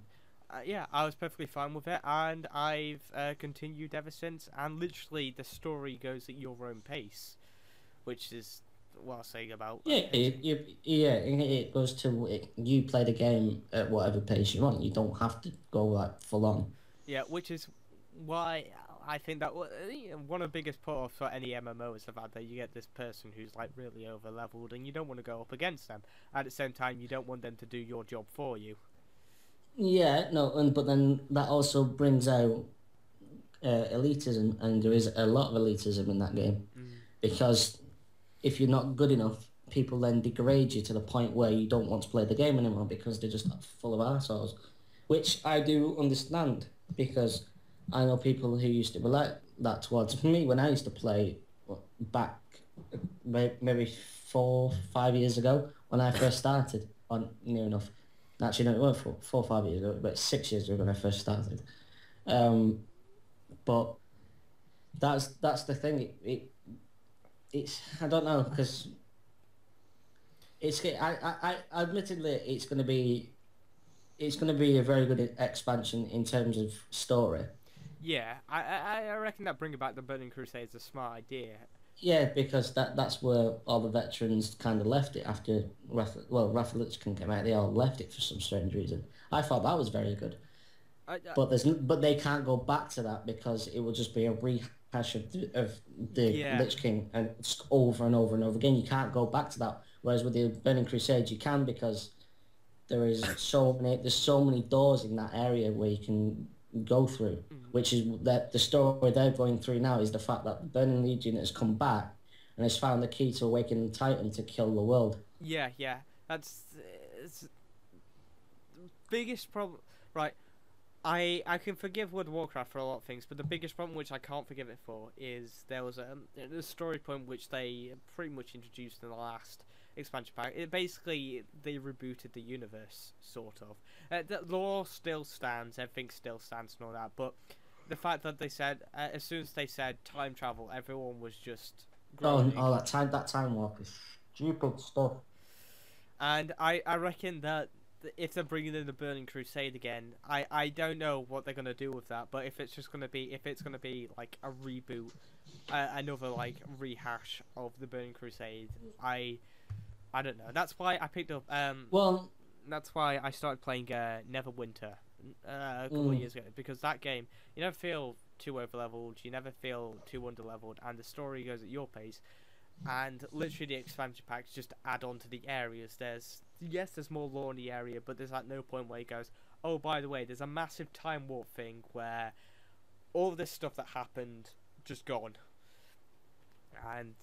Yeah, I was perfectly fine with it, and I've continued ever since. And literally, the story goes at your own pace, which is what I was saying about. It goes to you play the game at whatever pace you want. You don't have to go like full on. Yeah, which is why I think that one of the biggest put-offs for any MMO is the fact that you get this person who's like really over-leveled, and you don't want to go up against them. At the same time, you don't want them to do your job for you. Yeah, no, but then that also brings out elitism, and there is a lot of elitism in that game, because if you're not good enough, people then degrade you to the point where you don't want to play the game anymore because they're just full of arseholes, which I do understand, because I know people who used to be like that towards me when I used to play back maybe 4-5 years ago when I first started, on near enough. Actually, no, it wasn't 4 or 5 years ago, but 6 years ago when I first started. But that's the thing. It's I don't know, because I admittedly it's going to be a very good expansion in terms of story. Yeah, I reckon that bringing back the Burning Crusade is a smart idea. Yeah, because that's where all the veterans kind of left it after Wrath of the Lich King came out. They all left it for some strange reason. I thought that was very good. But they can't go back to that because it will just be a rehash of the Lich King and just over and over and over again. You can't go back to that. Whereas with the Burning Crusade, you can, because there's so many doors in that area where you can go through, which is that the story they're going through now is the fact that the Burning Legion has come back and has found the key to awaken the Titan to kill the world. Yeah, that's it's the biggest problem, right? I can forgive World of Warcraft for a lot of things, but the biggest problem which I can't forgive it for is there was a story point which they pretty much introduced in the last expansion pack. Basically, they rebooted the universe, sort of. The lore still stands, everything still stands and all that, but the fact that they said, as soon as they said time travel, everyone was just groaning. that time warp is stupid stuff. And I reckon that if they're bringing in the Burning Crusade again, I don't know what they're gonna do with that. But if it's gonna be like a reboot, another like rehash of the Burning Crusade, I don't know. That's why I picked up. That's why I started playing Neverwinter a couple of years ago, because that game you never feel too overleveled, you never feel too underleveled, and the story goes at your pace. And literally the expansion packs just add on to the areas. There's more lore in the area, but there's at no point where he goes, oh, by the way, there's a massive time warp thing where all of this stuff that happened just gone. And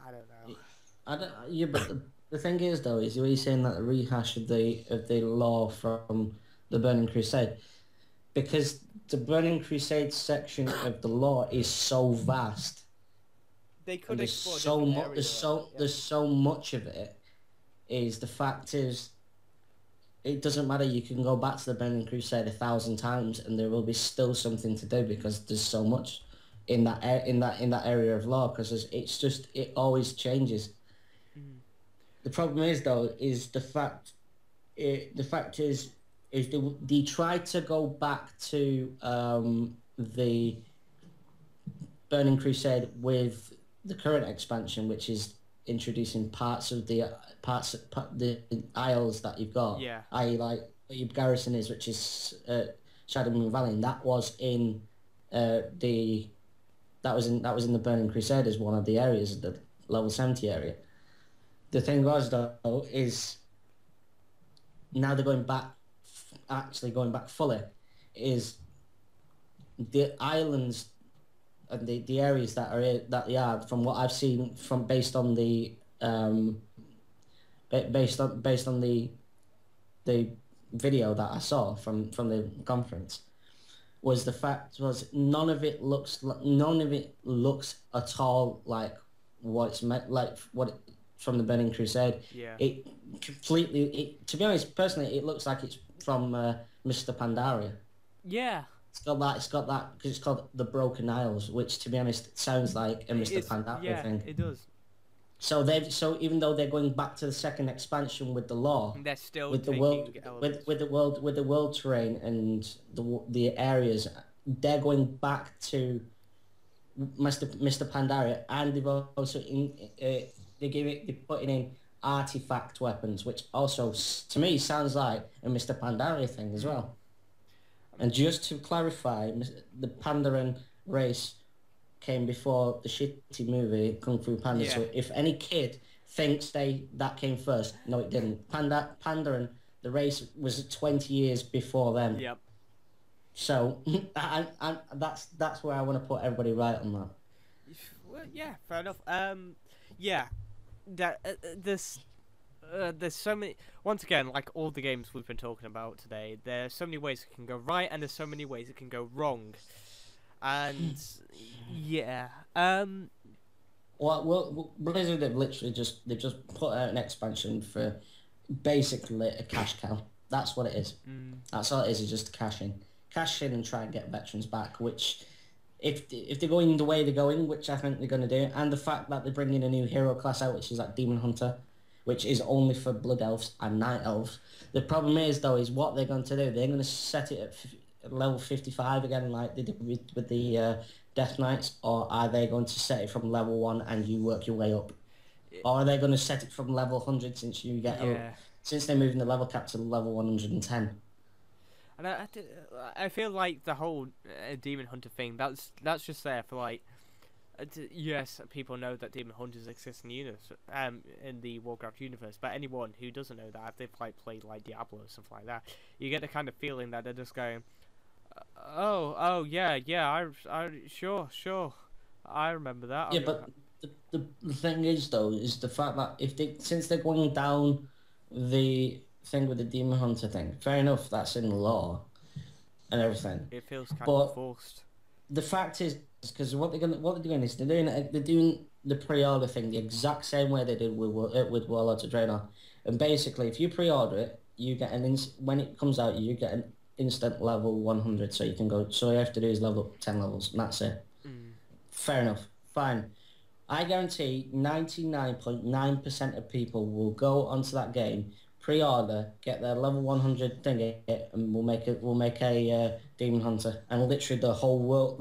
I don't know. But the thing is, though, is you're saying that the rehash of the lore from the Burning Crusade, because the Burning Crusade section of the lore is so vast. They could explore there's so much of it. Is the fact is, it doesn't matter. You can go back to the Burning Crusade 1,000 times, and there will be still something to do because there's so much in that area of lore. Because it always changes. The problem is, though, is the fact is they tried to go back to the Burning Crusade with the current expansion, which is introducing parts of the isles that you've got. Yeah. I.e., like your garrison is, which is Shadow Moon Valley, and that was in the Burning Crusade as one of the areas of the level 70 area. The thing was, though, is now they're going back fully, is the islands and the areas that they are, from what I've seen, based on the video that I saw from the conference, was none of it looks at all like what it's meant, like from the Burning Crusade. Yeah. To be honest, personally, it looks like it's from Mr. Pandaria. Yeah, It's got that because it's called the Broken Isles, which, to be honest, sounds like a Mr. Pandora thing. Yeah, it does. So even though they're going back to the second expansion with the lore, They're still with the taking world, elements. with the world terrain and the areas, they're going back to Mr. Pandaria, and they've also they're putting in artifact weapons, which also to me sounds like a Mr. Pandaria thing as well. And just to clarify, the Pandaren race came before the shitty movie Kung Fu Panda. Yeah. So if any kid thinks that came first, no, it didn't. Pandaren, the race was 20 years before them. Yep. So and that's where I want to put everybody right on that. Well, yeah, fair enough. Yeah, that there's so many. Once again, like all the games we've been talking about today, there's so many ways it can go right, and there's so many ways it can go wrong. And yeah, Well, Blizzard they've just put out an expansion for basically a cash cow. That's what it is. That's all it is just cash in and try and get veterans back. Which, if they're going the way they're going, which I think they're going to do, and the fact that they're bringing a new hero class out, which is like Demon Hunter, which is only for Blood Elves and Night Elves. The problem is though, is what they're going to do. They're going to set it at level 55 again, like they did with the Death Knights, or are they going to set it from level 1 and you work your way up? Or are they going to set it from level 100 since they're moving the level cap to level 110? And I feel like the whole Demon Hunter thing, that's just there for like, yes, people know that Demon Hunters exist in the universe, in the Warcraft universe, but anyone who doesn't know that, if they've like played like Diablo or something like that, you get the kind of feeling that they're just going, oh yeah, I sure, I remember that. Yeah, but the thing is though, is the fact that since they're going down the thing with the Demon Hunter thing, fair enough, that's in the law and everything. It feels kind of forced. The fact is, because what they're doing is they're doing the pre-order thing the exact same way they did with Warlords of Draenor, and basically if you pre-order it, you get when it comes out, you get an instant level 100, so you can go. So all you have to do is level up 10 levels, and that's it. Fair enough, fine. I guarantee 99.9% of people will go onto that game, pre-order, get their level 100 thing, and we'll make a Demon Hunter, and literally the whole world,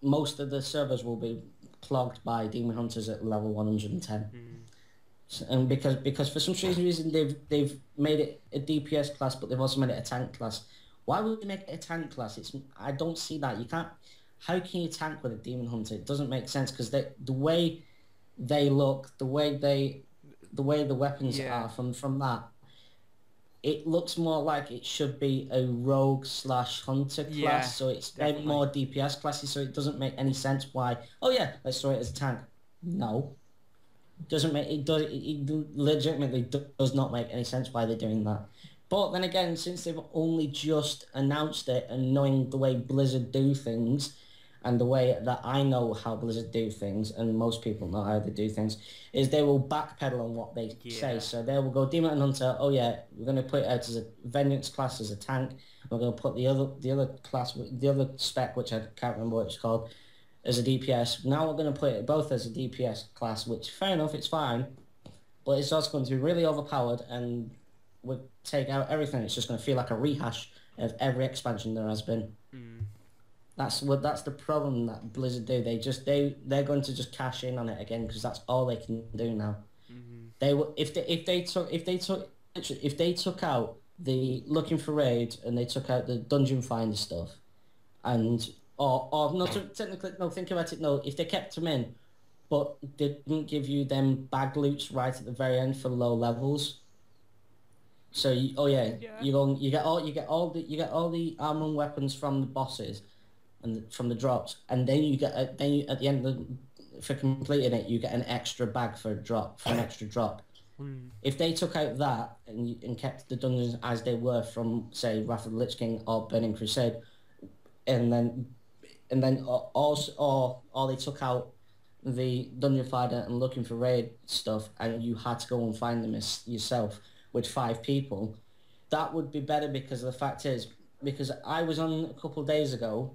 most of the servers will be clogged by Demon Hunters at level 110. And because for some strange reason they've made it a DPS class, but they've also made it a tank class. Why would they make it a tank class? I don't see that. You can't. How can you tank with a Demon Hunter? It doesn't make sense because the way they look, the way the weapons are from that, it looks more like it should be a rogue / hunter class. So it's more DPS classes. So it doesn't make any sense why. Oh yeah, let's throw it as a tank. No, doesn't make it. It legitimately does not make any sense why they're doing that. But then again, since they've only just announced it, and knowing the way Blizzard do things, and the way that I know how Blizzard do things, and most people know how they do things, is they will backpedal on what they say. So they will go Demon Hunter. Oh yeah, we're going to put it out as a Vengeance class as a tank. We're going to put the other class, the other spec, which I can't remember what it's called, as a DPS. Now we're going to put it both as a DPS class, which fair enough, it's fine, but it's also going to be really overpowered, and we'll take out everything. It's just going to feel like a rehash of every expansion there has been. That's the problem that Blizzard do. They're going to just cash in on it again because that's all they can do now. If they took out the looking for raid and they took out the dungeon finder stuff, and or not technically no, think about it, no, if they kept them in, but they didn't give you them bag loots right at the very end for low levels. So you get all the armor and weapons from the bosses and from the drops, and then you get at the end for completing it, you get an extra bag for an extra drop. If they took out that and kept the dungeons as they were from, say, Wrath of the Lich King or Burning Crusade, and then also or they took out the dungeon finder and looking for raid stuff, and you had to go and find them yourself with 5 people, that would be better, because the fact is because I was on a couple of days ago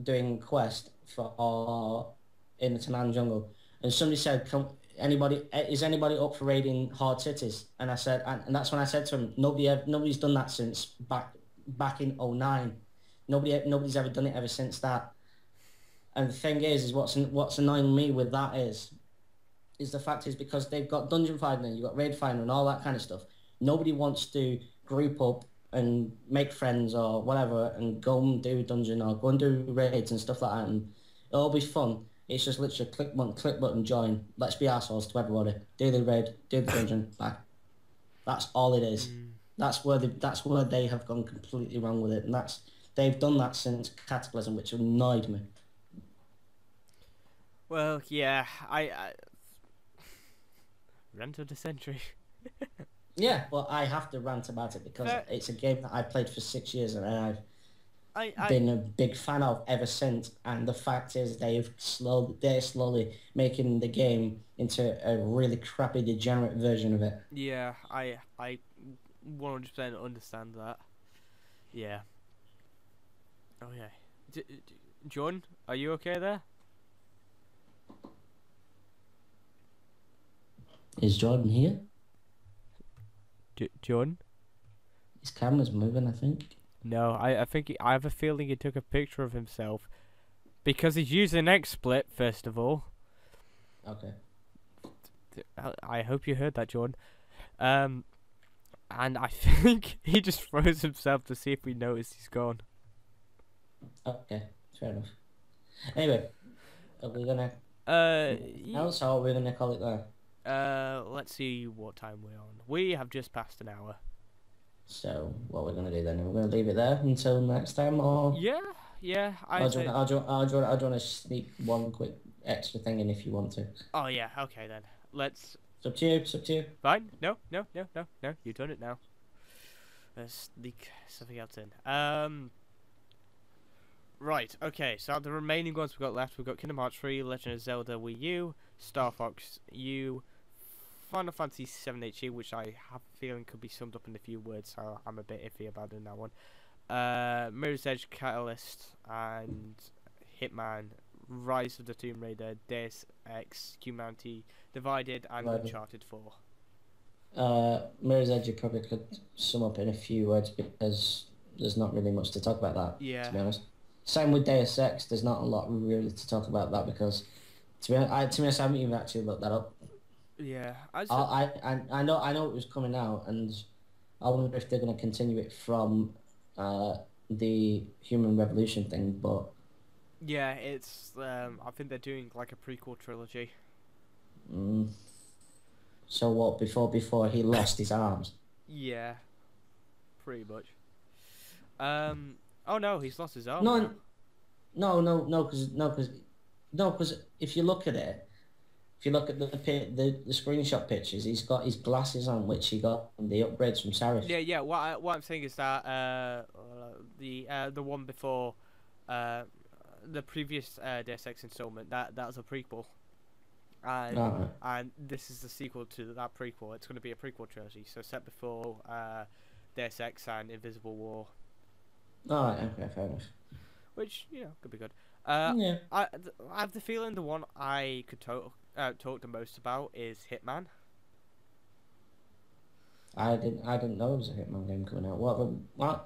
doing quest for in the Tanan jungle, and somebody said, is anybody up for raiding hard cities?" And I said, and that's when I said to him, nobody's done that since back in '09. Nobody's ever done it ever since that. And the thing is what's annoying me with that is the fact is because they've got dungeon finder, you've got raid finder and all that kind of stuff. Nobody wants to group up and make friends or whatever and go and do dungeon or go and do raids and stuff like that, and it'll all be fun. It's just literally click button, join. Let's be assholes to everybody. Do the raid, do the dungeon, back. That's all it is. That's where they have gone completely wrong with it, and they've done that since Cataclysm, which annoyed me. Well, yeah, I rant of the century. Yeah, well, I have to rant about it because it's a game that I played for 6 years and I've been a big fan of ever since. And the fact is, they're slowly making the game into a really crappy, degenerate version of it. Yeah, I 100% understand that. Yeah. Oh yeah, John, are you okay there? Is Jordan here? John? His camera's moving, I think. No, I think I have a feeling he took a picture of himself because he's using XSplit first of all. Okay. I hope you heard that, John. And I think he just froze himself to see if we noticed he's gone. Okay, fair enough. Anyway, are we gonna else or are we gonna call it there? Let's see what time we're on. We have just passed an hour. So what we're gonna do then? We're gonna leave it there until next time, or yeah. I'll join to sneak one quick extra thing in if you want to. Oh yeah, okay then. Let's. It's up to you. It's up to you. Fine. No. You've done it now. Let's sneak something else in. Right. Okay. So the remaining ones we've got left, we've got Kingdom Hearts 3, Legend of Zelda Wii U, Star Fox U, Final Fantasy 7 HE, which I have a feeling could be summed up in a few words, so I'm a bit iffy about doing that one. Mirror's Edge, Catalyst, and Hitman, Rise of the Tomb Raider, Deus Ex, Humanity Divided, and Uncharted 4. Mirror's Edge you probably could sum up in a few words because there's not really much to talk about that. Yeah. To be honest. Same with Deus Ex. There's not a lot really to talk about that because, to be honest, I haven't even actually looked that up. Yeah. I know it was coming out, and I wonder if they're going to continue it from the Human Revolution thing. But yeah, it's I think they're doing like a prequel trilogy. So what? Before he lost his arms? Yeah, pretty much. Oh no, he's lost his arm. No, because if you look at it, if you look at the screenshot pictures, he's got his glasses on, which he got the upgrades from Sarif. Yeah. What I'm saying is that the one before the previous Deus Ex installment, that was a prequel, and this is the sequel to that prequel. It's going to be a prequel trilogy, so set before Deus Ex and Invisible War. Alright, okay, fair enough. Which, could be good. Yeah. I have the feeling the one I could talk the most about is Hitman. I didn't know there was a Hitman game coming out. Well,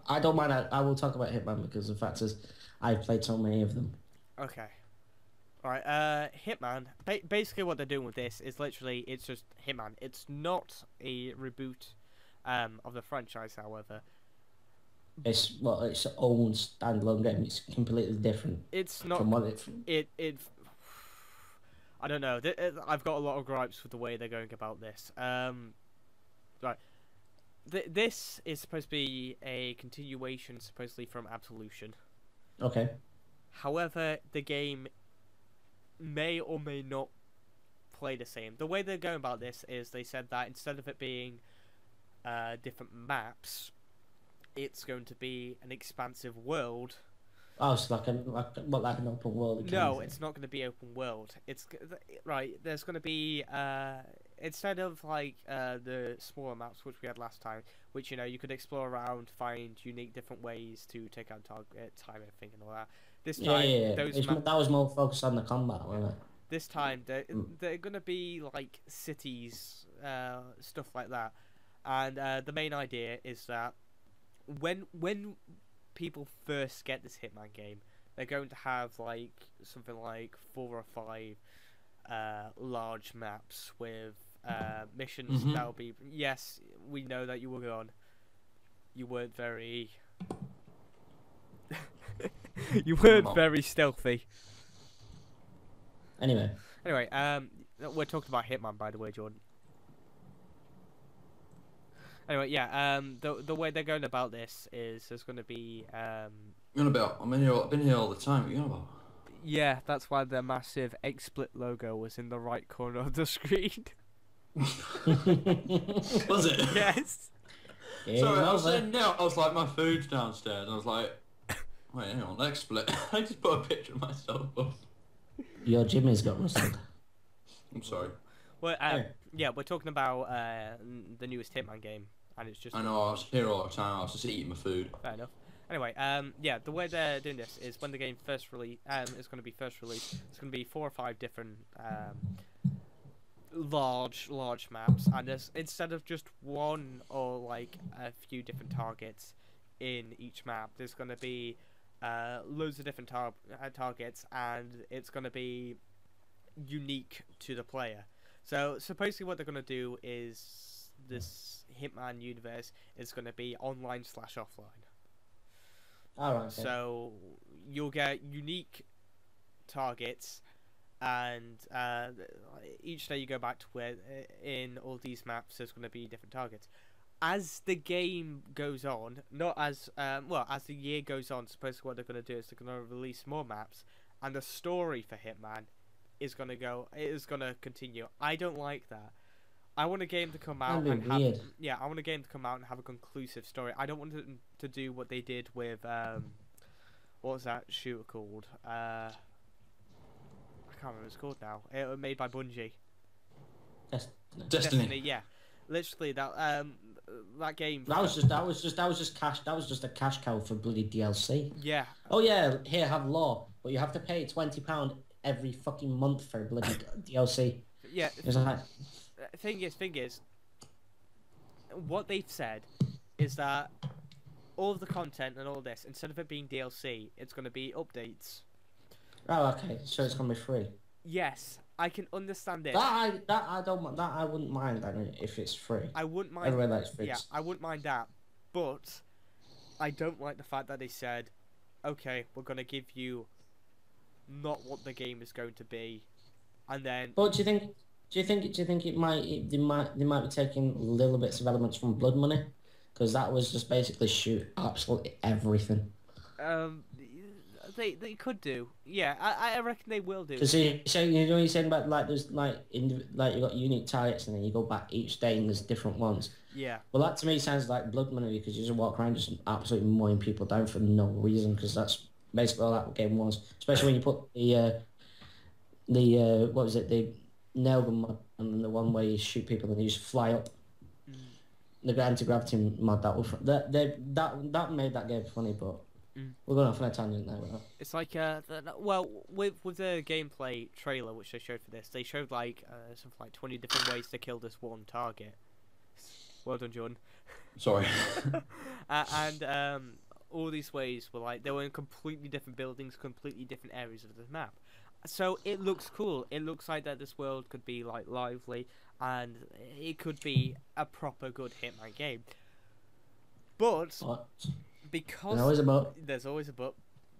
I don't mind. I will talk about Hitman because the fact is, I've played so many of them. Okay. Alright, Hitman, basically what they're doing with this is literally, it's just Hitman. It's not a reboot of the franchise, however. It's its own standalone game. It's completely different. It's not. From what I don't know. I've got a lot of gripes with the way they're going about this. Right. This is supposed to be a continuation, supposedly from Absolution. Okay. However, the game may or may not play the same. The way they're going about this is they said that instead of it being different maps, it's going to be an expansive world. Oh, it's like an open world. No, it's not going to be open world. It's right. There's going to be instead of like the smaller maps which we had last time, which you could explore around, find unique different ways to take out target, time everything and all that. This time, that was more focused on the combat, wasn't it? This time they're gonna be like cities, stuff like that, and the main idea is that when people first get this Hitman game, they're going to have like something like 4 or 5 large maps with missions that'll be. Yes, we know that you were gone. You weren't very. You weren't very stealthy. Anyway, we're talking about Hitman, by the way, Jordan. Anyway, yeah, the way they're going about this is there's going to be You're on about? I've been here all the time. What are you on about? Yeah, that's why the massive XSplit logo was in the right corner of the screen. Was it? Yes. yeah, Sorry, I was saying no. I was like, my food's downstairs. And I was like, wait, hang on, XSplit. I just put a picture of myself up. Your Jimmy's got rustled. I'm sorry. Well, yeah, we're talking about the newest Hitman game, and it's just. I know. I was here all the time. I was just eating my food. Fair enough. Anyway, yeah, the way they're doing this is when the game first release, it's going to be first released. It's going to be 4 or 5 different large maps, and there's, instead of just one or like a few different targets in each map, there's going to be loads of different targets, and it's going to be unique to the player. So supposedly what they're going to do is this Hitman universe is going to be online/offline. Alright. Okay. So you'll get unique targets, and each day you go back to where in all these maps there's going to be different targets. As the game goes on, not as as the year goes on, supposedly what they're going to do is they're going to release more maps, and the story for Hitman is going to continue. I don't like that. I want a game to come out and have I want a game to come out and have a conclusive story. I don't want them to do what they did with what was that shooter called? I can't remember what it's called now. It was made by Bungie. Destiny. Yeah. Literally that that game. That was just a cash cow for bloody DLC. Yeah. Oh yeah, here have law, but you have to pay £20 every fucking month for bloody DLC. Yeah. Like... Thing is, what they've said is that all of the content and all this, instead of it being DLC, it's going to be updates. Oh, okay. So it's going to be free. Yes, I can understand it. I wouldn't mind that if it's free. I wouldn't mind. Everywhere that's free. Yeah, I wouldn't mind that, but I don't like the fact that they said, "Okay, we're going to give you not what the game is going to be," and then. But do you think they might be taking little bits of elements from Blood Money, because that was just basically shoot absolutely everything. They could do. Yeah, I reckon they will do. So you know what you're saying about like there's like you got unique targets and then you go back each day and there's different ones. Yeah. Well, that to me sounds like Blood Money, because you just walk around just absolutely mowing people down for no reason, because that's basically all that game was. Especially when you put the what was it, the nail gun mod, and the one where you shoot people and you just fly up. The anti-gravity mod, that made that game funny, but we're going off on a tangent now. It's like with the gameplay trailer which they showed for this, they showed like something like 20 different ways to kill this one target. Well done, Jordan. Sorry. And all these ways were like they were in completely different buildings, completely different areas of the map. So it looks cool. It looks like that this world could be like lively, and it could be a proper good Hitman game. But because there's always a but,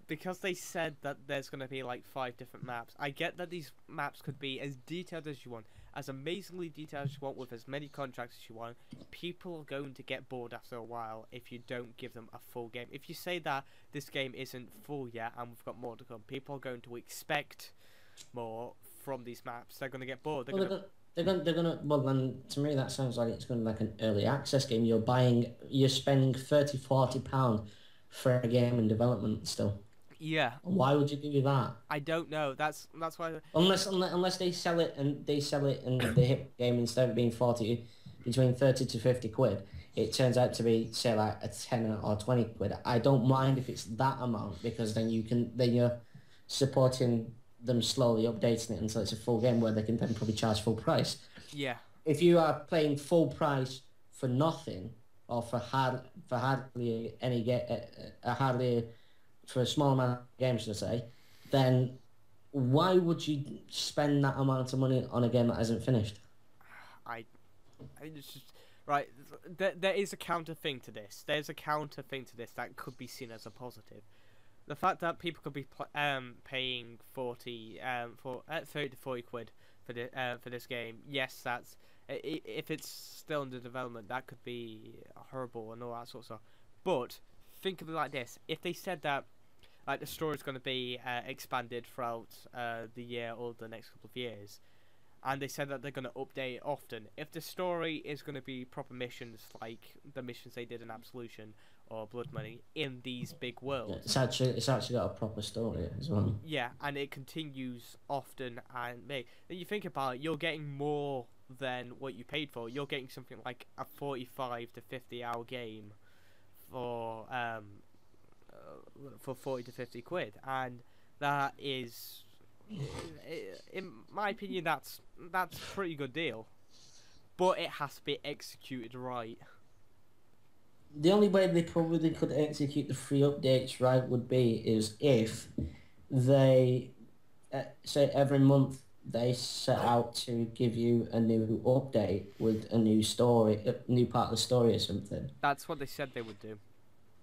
because they said that there's going to be like 5 different maps. I get that these maps could be as detailed as you want, as amazingly detailed as you want, with as many contracts as you want. People are going to get bored after a while if you don't give them a full game. If you say that this game isn't full yet and we've got more to come, people are going to expect more from these maps. They're going to get bored. They're gonna. Well, then to me that sounds like it's going to be like an early access game. You're spending £30-40 for a game in development still. Yeah, Why would you do that? I don't know. That's why. Unless they sell it and they hit the game instead of being between 30 to 50 quid, it turns out to be say like a 10 or 20 quid. I don't mind if it's that amount because then you're supporting them slowly updating it until it's a full game where they can then probably charge full price. Yeah. If you are playing full price for nothing or for hardly any hardly for a small amount of games to say, then why would you spend that amount of money on a game that isn't finished? I it's just, right. There is a counter thing to this. There's a counter thing to this that could be seen as a positive. The fact that people could be paying 30 to 40 quid for this game. Yes, that's if it's still under development, that could be horrible and all that sort of stuff. But think of it like this: if they said that, like, the story is going to be expanded throughout the year or the next couple of years, and they said that they're going to update it often. If the story is going to be proper missions, like the missions they did in Absolution or Blood Money in these big worlds, yeah, it's actually got a proper story as well. Yeah, and it continues often, and then you think about it, you're getting more than what you paid for. You're getting something like a 45 to 50 hour game for 40 to 50 quid, and that is, in my opinion, that's a pretty good deal, but it has to be executed right. The only way they probably could execute the free updates right would be is if they say every month they set out to give you a new update with a new story, a new part of the story or something. That's what they said they would do.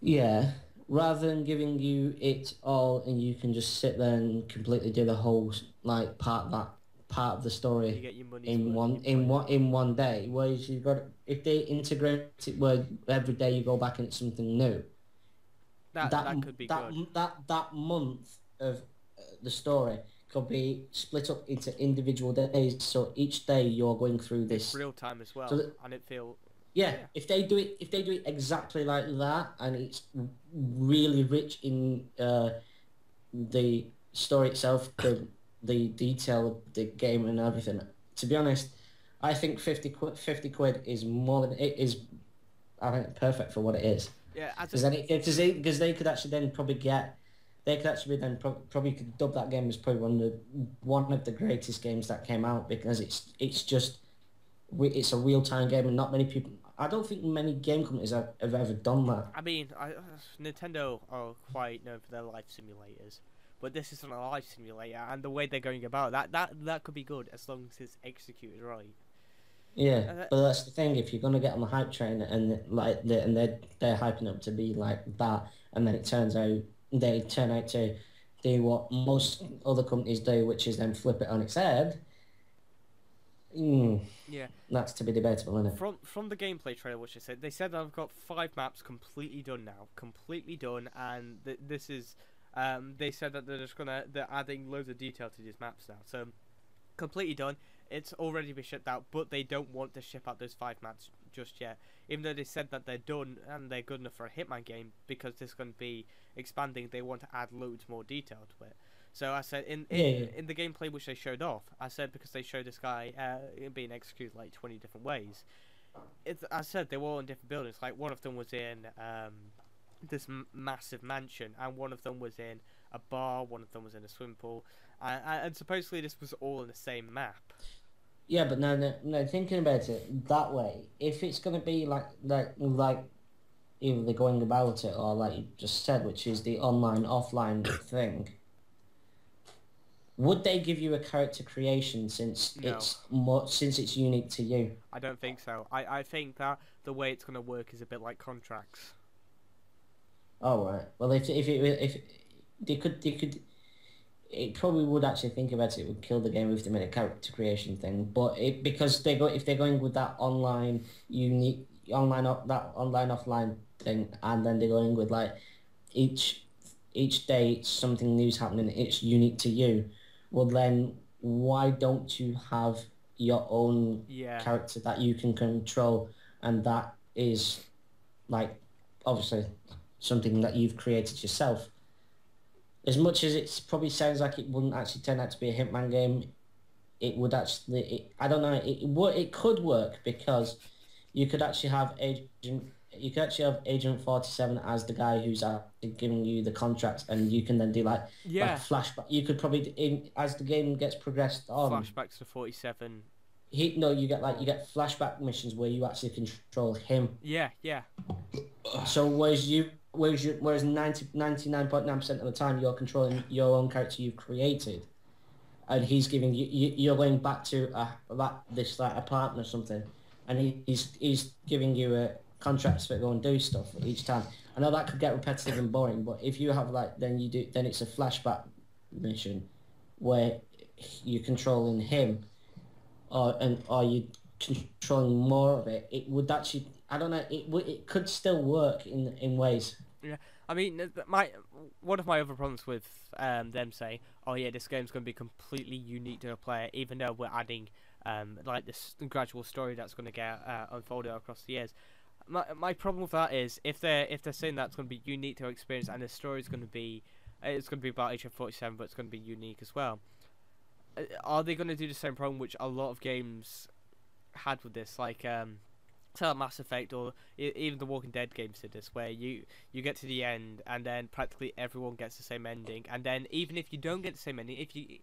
Yeah, rather than giving you it all and you can just sit there and completely do the whole like part of the You story get your money's in worth, in one day. Whereas you got if they integrate it where every day you go back and it's something new. that could be good. That month of the story could be split up into individual days. So each day you're going through this. It's real time as well, So and it feel. Yeah, if they do it exactly like that, and it's really rich in the story itself, the detail of the game and everything. To be honest, I think 50 quid is more than it is. I think perfect for what it is. Yeah, because they could actually then probably probably could dub that game as probably one of the greatest games that came out because it's a real time game and not many people. I don't think many game companies have ever done that. I mean, Nintendo are quite known for their life simulators, but this isn't a life simulator, and the way they're going about that could be good as long as it's executed right. Yeah, but that's the thing. If you're gonna get on the hype train and they're hyping up to be like that, and then they turn out to do what most other companies do, which is then flip it on its head. Yeah, that's to be debatable, isn't it? From the gameplay trailer, which they said I've got 5 maps completely done now, and this is, they said that they're adding loads of detail to these maps now, so completely done. It's already been shipped out, but they don't want to ship out those 5 maps just yet, even though they said that they're done and they're good enough for a Hitman game because this is going to be expanding. They want to add loads more detail to it. So I said in the gameplay which they showed off, I said because they showed this guy being executed like 20 different ways. I said they were all in different buildings. Like one of them was in this massive mansion, and one of them was in a bar. One of them was in a swimming pool, and supposedly this was all in the same map. Yeah, but no. Thinking about it that way, if it's gonna be like either they're going about it or like you just said, which is the online offline thing. Would they give you a character creation since it's unique to you? I don't think so. I think that the way it's going to work is a bit like contracts. Oh right. Well, if they could, it probably would actually think about it. It would kill the game if they made a character creation thing. But if they're going with that online unique online offline thing, and then they're going with like each day something new's happening. It's unique to you. Well, then why don't you have your own character that you can control, and that is like obviously something that you've created yourself. as much as it probably sounds like it wouldn't actually turn out to be a Hitman game, it would actually. I don't know. It could work because you could actually have Agent 47 as the guy who's giving you the contracts, and you can then do like flashback. You could probably as the game gets progressed on flashbacks to 47. You get flashback missions where you actually control him. Yeah. So whereas 99.9% of the time you're controlling your own character you've created, and he's giving you're going back to this apartment or something, and he's giving you contracts to go and do stuff each time. I know that could get repetitive and boring, but if you have then it's a flashback mission where you're controlling him, or you controlling more of it. It would actually, I don't know, it could still work in ways. Yeah, I mean, one of my other problems with them saying, oh yeah, this game's going to be completely unique to the player, even though we're adding like this gradual story that's going to get unfolded across the years. My problem with that is if they're saying that's going to be unique to our experience, and the story is going to be about Agent 47, but it's going to be unique as well. Are they going to do the same problem which a lot of games had with this, like Mass Effect, or even the Walking Dead games did this, where you get to the end and then practically everyone gets the same ending, and then even if you don't get the same ending,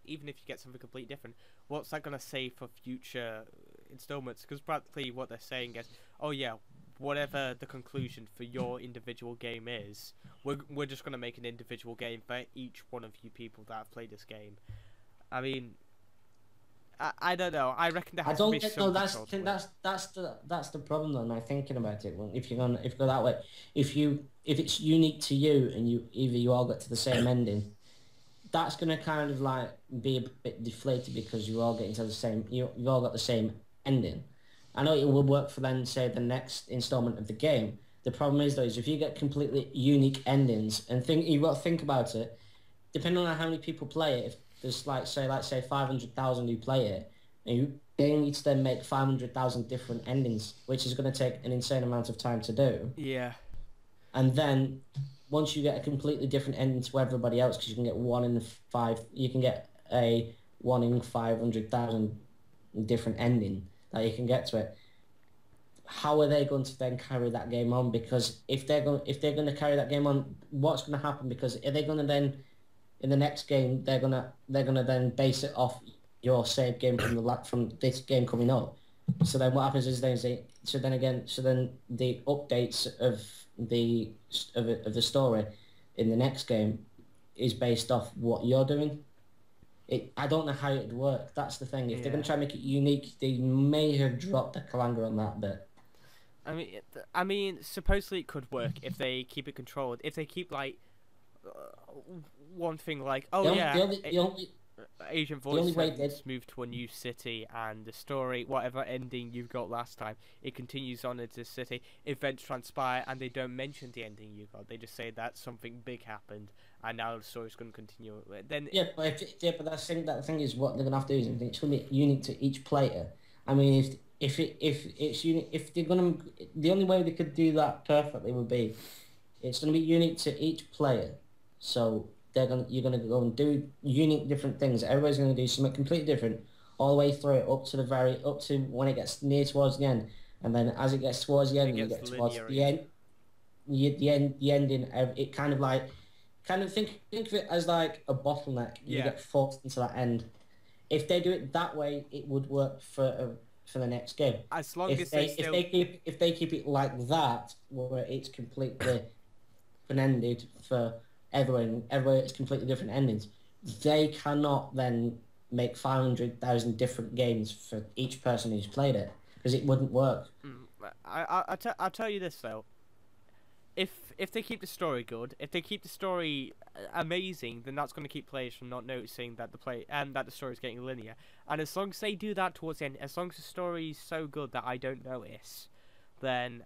even if you get something completely different, what's that going to say for future installments? Because practically what they're saying is, oh yeah, whatever the conclusion for your individual game is, we're just going to make an individual game for each one of you people that have played this game. I mean, I don't know. I reckon there has to be some control to it. That's the problem though. Now thinking about it, if you go that way, if it's unique to you and you all get to the same ending, that's gonna kind of like be a bit deflated because you're all getting to the same. You've all got the same ending. I know it will work for then say the next installment of the game. The problem is though, is if you get completely unique endings, and you've got to think about it, depending on how many people play it. If there's like say 500,000 who play it, and they need to then make 500,000 different endings, which is going to take an insane amount of time to do. Yeah. And then once you get a completely different ending to everybody else, because you can get you can get a 1 in 500,000 different ending that you can get to it. How are they going to then carry that game on? Because if they're going to carry that game on, what's going to happen? Because are they going to then in the next game they're gonna then base it off your save game from this game coming up. So then what happens is then the updates of the story in the next game is based off what you're doing. I don't know how it'd work. That's the thing. If they're gonna try and make it unique, they may have dropped the clanger on that bit. I mean, supposedly it could work if they keep it controlled. If they keep like one thing like, Agent 47's moved to a new city, and the story, whatever ending you've got last time, it continues on into the city. Events transpire, and they don't mention the ending you got. They just say that something big happened, and now the story's going to continue. Then but that thing is what they're going to have to do is it's going to be unique to each player. I mean, if it's unique, if they're going to, the only way they could do that perfectly would be it's going to be unique to each player. So you're gonna go and do unique different things. Everybody's gonna do something completely different all the way through it up to when it gets near towards the end, and then as it gets towards the end, you get towards the end. The ending. It kind of think of it as like a bottleneck. You get forced into that end. If they do it that way, it would work for the next game. As long as if they keep it like that, where it's completely open-ended for everywhere it's completely different endings, they cannot then make 500,000 different games for each person who's played it, because it wouldn't work. I'll tell you this though, if they keep the story good, if they keep the story amazing, then that's going to keep players from not noticing that the story is getting linear. And as long as they do that towards the end, as long as the story is so good that I don't notice, then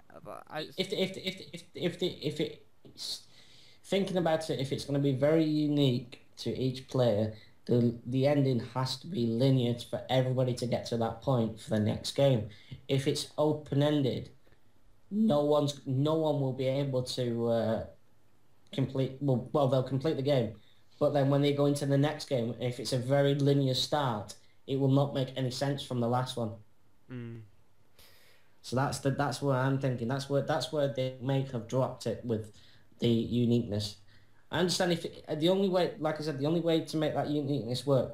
thinking about it, if it's going to be very unique to each player, the ending has to be linear for everybody to get to that point for the next game. If it's open-ended, no one will be able to complete. Well, they'll complete the game, But then when they go into the next game, if it's a very linear start, it will not make any sense from the last one. Mm. So that's where I'm thinking. That's where they may have dropped it with the uniqueness. I understand if the only way, like I said, the only way to make that uniqueness work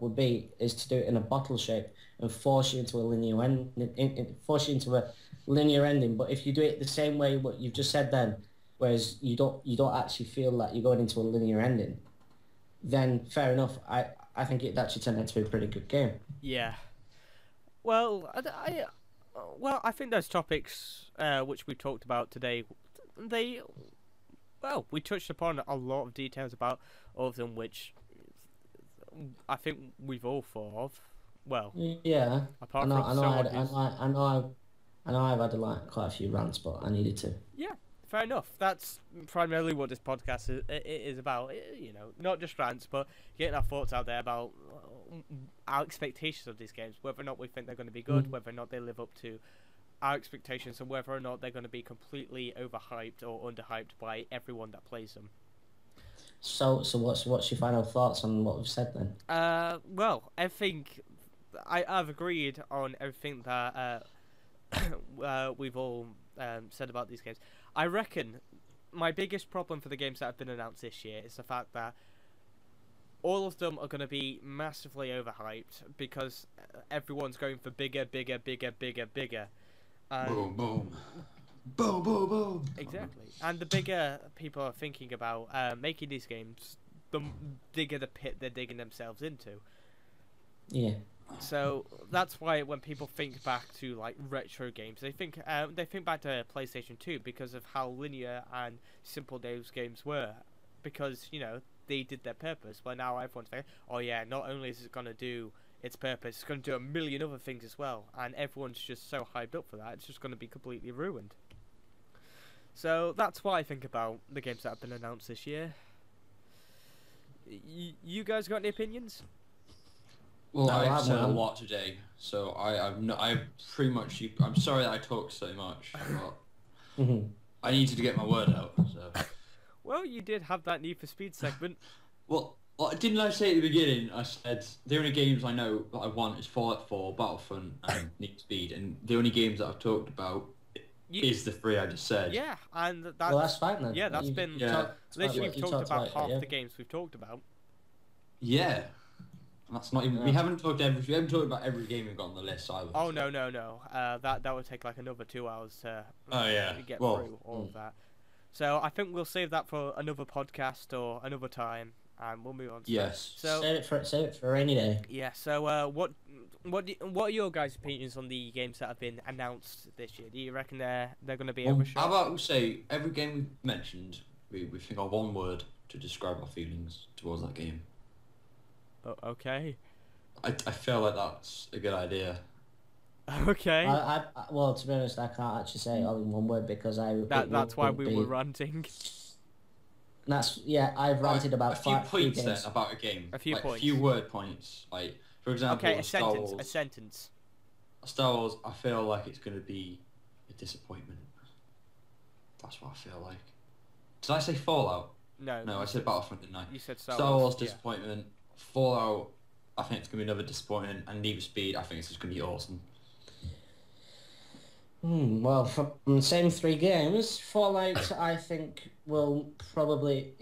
is to do it in a bottle shape and force you into a linear force you into a linear ending. But if you do it the same way what you've just said then, whereas you don't actually feel like you're going into a linear ending, then fair enough. I think it actually turned out to be a pretty good game. Yeah. Well, I think those topics which we talked about today, we touched upon a lot of details about all of them, which I think we've all thought of. Well, yeah. Apart from I know I've had quite a few rants, but I needed to. Yeah, fair enough. That's primarily what this podcast is about. You know, not just rants, but getting our thoughts out there about our expectations of these games, whether or not we think they're going to be good, whether or not they live up to our expectations, and whether or not they're going to be completely overhyped or underhyped by everyone that plays them. So what's your final thoughts on what we've said then? Well, I think I've agreed on everything that we've all said about these games. I reckon my biggest problem for the games that have been announced this year is the fact that all of them are going to be massively overhyped because everyone's going for bigger. Boom, boom. Boom, boom, boom. Exactly. And the bigger people are thinking about making these games, the bigger the pit they're digging themselves into. Yeah. So that's why when people think back to like retro games, they think back to PlayStation 2 because of how linear and simple those games were, because you know they did their purpose. But now everyone's saying, oh yeah, not only is it gonna do its purpose, it's gonna do a million other things as well, and everyone's just so hyped up for that, it's just gonna be completely ruined. So that's what I think about the games that have been announced this year. You guys got any opinions? Well, No, I've said a one. lot today, so I've pretty much. I'm sorry that I talk so much, but I needed to get my word out. So. Well, you did have that Need for Speed segment. Well, didn't I say at the beginning? I said the only games I know that I want is Fallout 4, Battlefront, and Need for Speed, and the only games that I've talked about is the three I just said. Yeah, and that's Well, that's fine then. Yeah, that's You- been Yeah. literally you we've talked talked about about it, half yeah. the games we've talked about. Yeah. That's not even. Yeah. We haven't talked about every game we've got on the list either. Oh so. no. That would take like another 2 hours to Oh yeah. get Well, through all of that. So I think we'll save that for another podcast or another time, and we'll move on. yes. So Save it for a rainy day. yeah. So what are your guys' opinions on the games that have been announced this year? Do you reckon they're going to be Well, overshot? how about we say every game we've mentioned, we think of one word to describe our feelings towards that game. Oh, okay. I feel like that's a good idea. Okay. Well, to be honest, I can't actually say it all in one word because That's why we were ranting. I've ranted about a few 5 points games. then about a game. A few like, points. A few word points. Like for example, Okay, a Star sentence. Wars. A sentence. Star Wars. I feel like it's going to be a disappointment. That's what I feel like. Did I say Fallout? No. No, I said Battlefront, didn't I? You said Star Star Wars yeah. disappointment. Fallout. I think it's going to be another disappointment. And Need for Speed. I think it's just going to be awesome. Well, from the same 3 games, Fallout I think will probably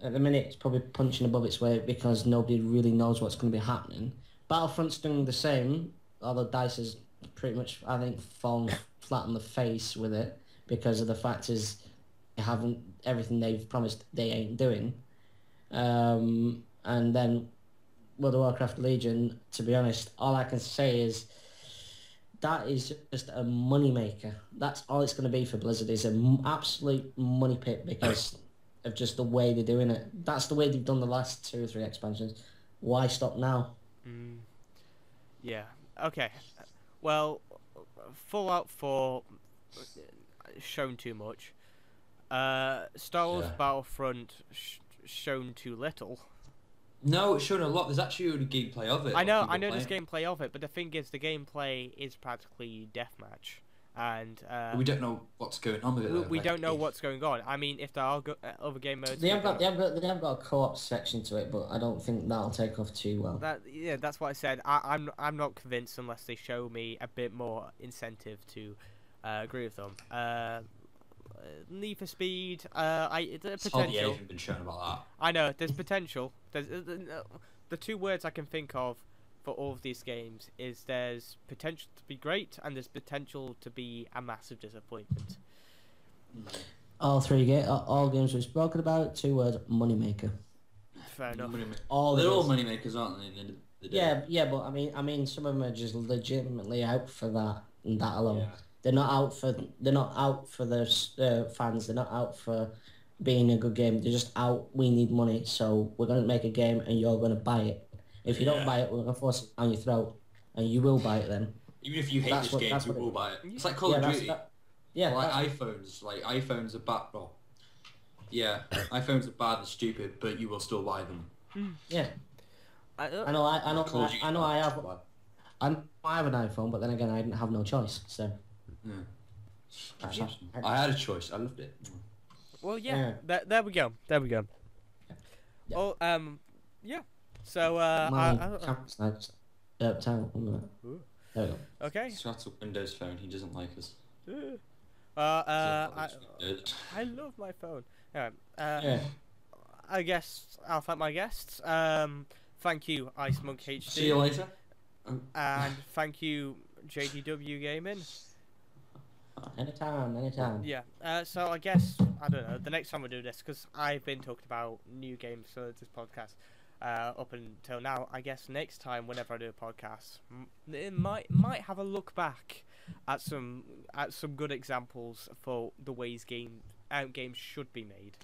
at the minute it's probably punching above its weight because nobody really knows what's going to be happening. Battlefront's doing the same, although DICE has pretty much I think fallen flat on the face with it because of the fact is they haven't everything they've promised they ain't doing. And then World of Warcraft Legion, to be honest, all I can say is that is just a money maker. That's all it's going to be for Blizzard is an absolute money pit because of just the way they're doing it. That's the way they've done the last 2 or 3 expansions. Why stop now? Yeah. Okay. Well, Fallout 4 shown too much. Star Wars Battlefront shown too little. No, it's shown a lot. There's actually already gameplay of it. I know there's gameplay of it, but the thing is, the gameplay is practically deathmatch, and We don't know what's going on with it. Though. we don't know what's going on. I mean, if there are other game modes, They have got a co-op section to it, but I don't think that'll take off too well. That's what I said. I'm not convinced unless they show me a bit more incentive to agree with them. Need for Speed. The potential. Hasn't been shown about that. I know there's potential. There's the two words I can think of for all of these games is there's potential to be great and there's potential to be a massive disappointment. All games we've spoken about. 2 words: moneymaker. Fair enough. They're all moneymakers, aren't they? Yeah, but I mean, some of them are just legitimately out for that and that alone. Yeah. They're not out for the fans. They're not out for being a good game. They're just out. We need money, so we're gonna make a game, and you're gonna buy it. If you don't buy it, we're gonna force it down your throat, and you will buy it then. Even if you hate this game, you will buy it. It's like Call of Duty. iPhones are bad. Well, yeah, iPhones are bad and stupid, but you will still buy them. Yeah. I know. I have an iPhone, but then again, I didn't have no choice. So. Yeah. I had a choice. I loved it. Well, yeah. There we go. Yeah. Oh, yeah. So, town. There we go. okay. He's got a Windows phone. He doesn't like us. I love my phone. Yeah. I guess I'll thank my guests. Thank you, IcemonkHD. See you later. And thank you, JDWGamin. Anytime. Yeah. So I guess I don't know. The next time we do this, because I've been talking about new games for this podcast up until now. I guess next time, whenever I do a podcast, it might have a look back at some good examples for the ways games should be made.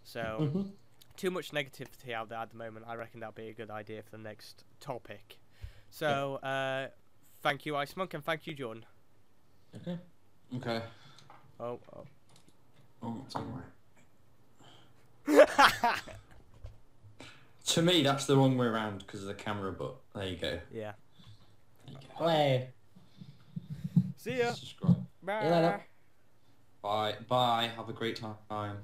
So too much negativity out there at the moment. I reckon that'd be a good idea for the next topic. So thank you, Icemonk, and thank you, Jordan. Okay. Oh, it's alright. To me, that's the wrong way around because of the camera, but there you go. Yeah. There you go. Play. See ya. Subscribe. Bye. See you later. Bye. Have a great time.